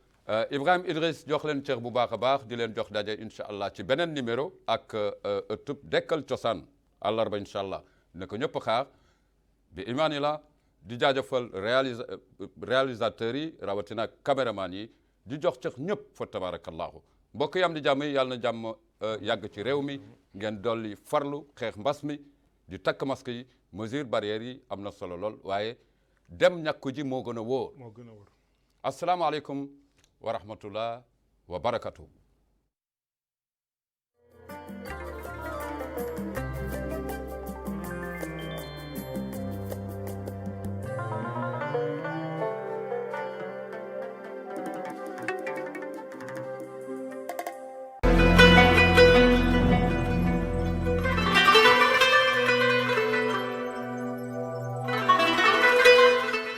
Ibrahima Idriss jox leen cër bu baax a baax di leen jox daje incha allah ci beneen numéro ak ëttub Dekkal Cosaan àllarba incha allah ne ko ñëpp xaar bi imaani la di jaajëfal réalisateurs yi rawatina caméraman yi di jox cër ñëpp fa tabarakallahu mbokk yi am di jàmm yi yàlla na jàmm yàgg ci réew mi ngeen dolli farlu xeex mbas mi di takk masque yi mesure barrières yi am na solo lool waaye dem ñàkku ji moo gën a wóor asalaamaaleykum wa rahmatullah wa barakatuh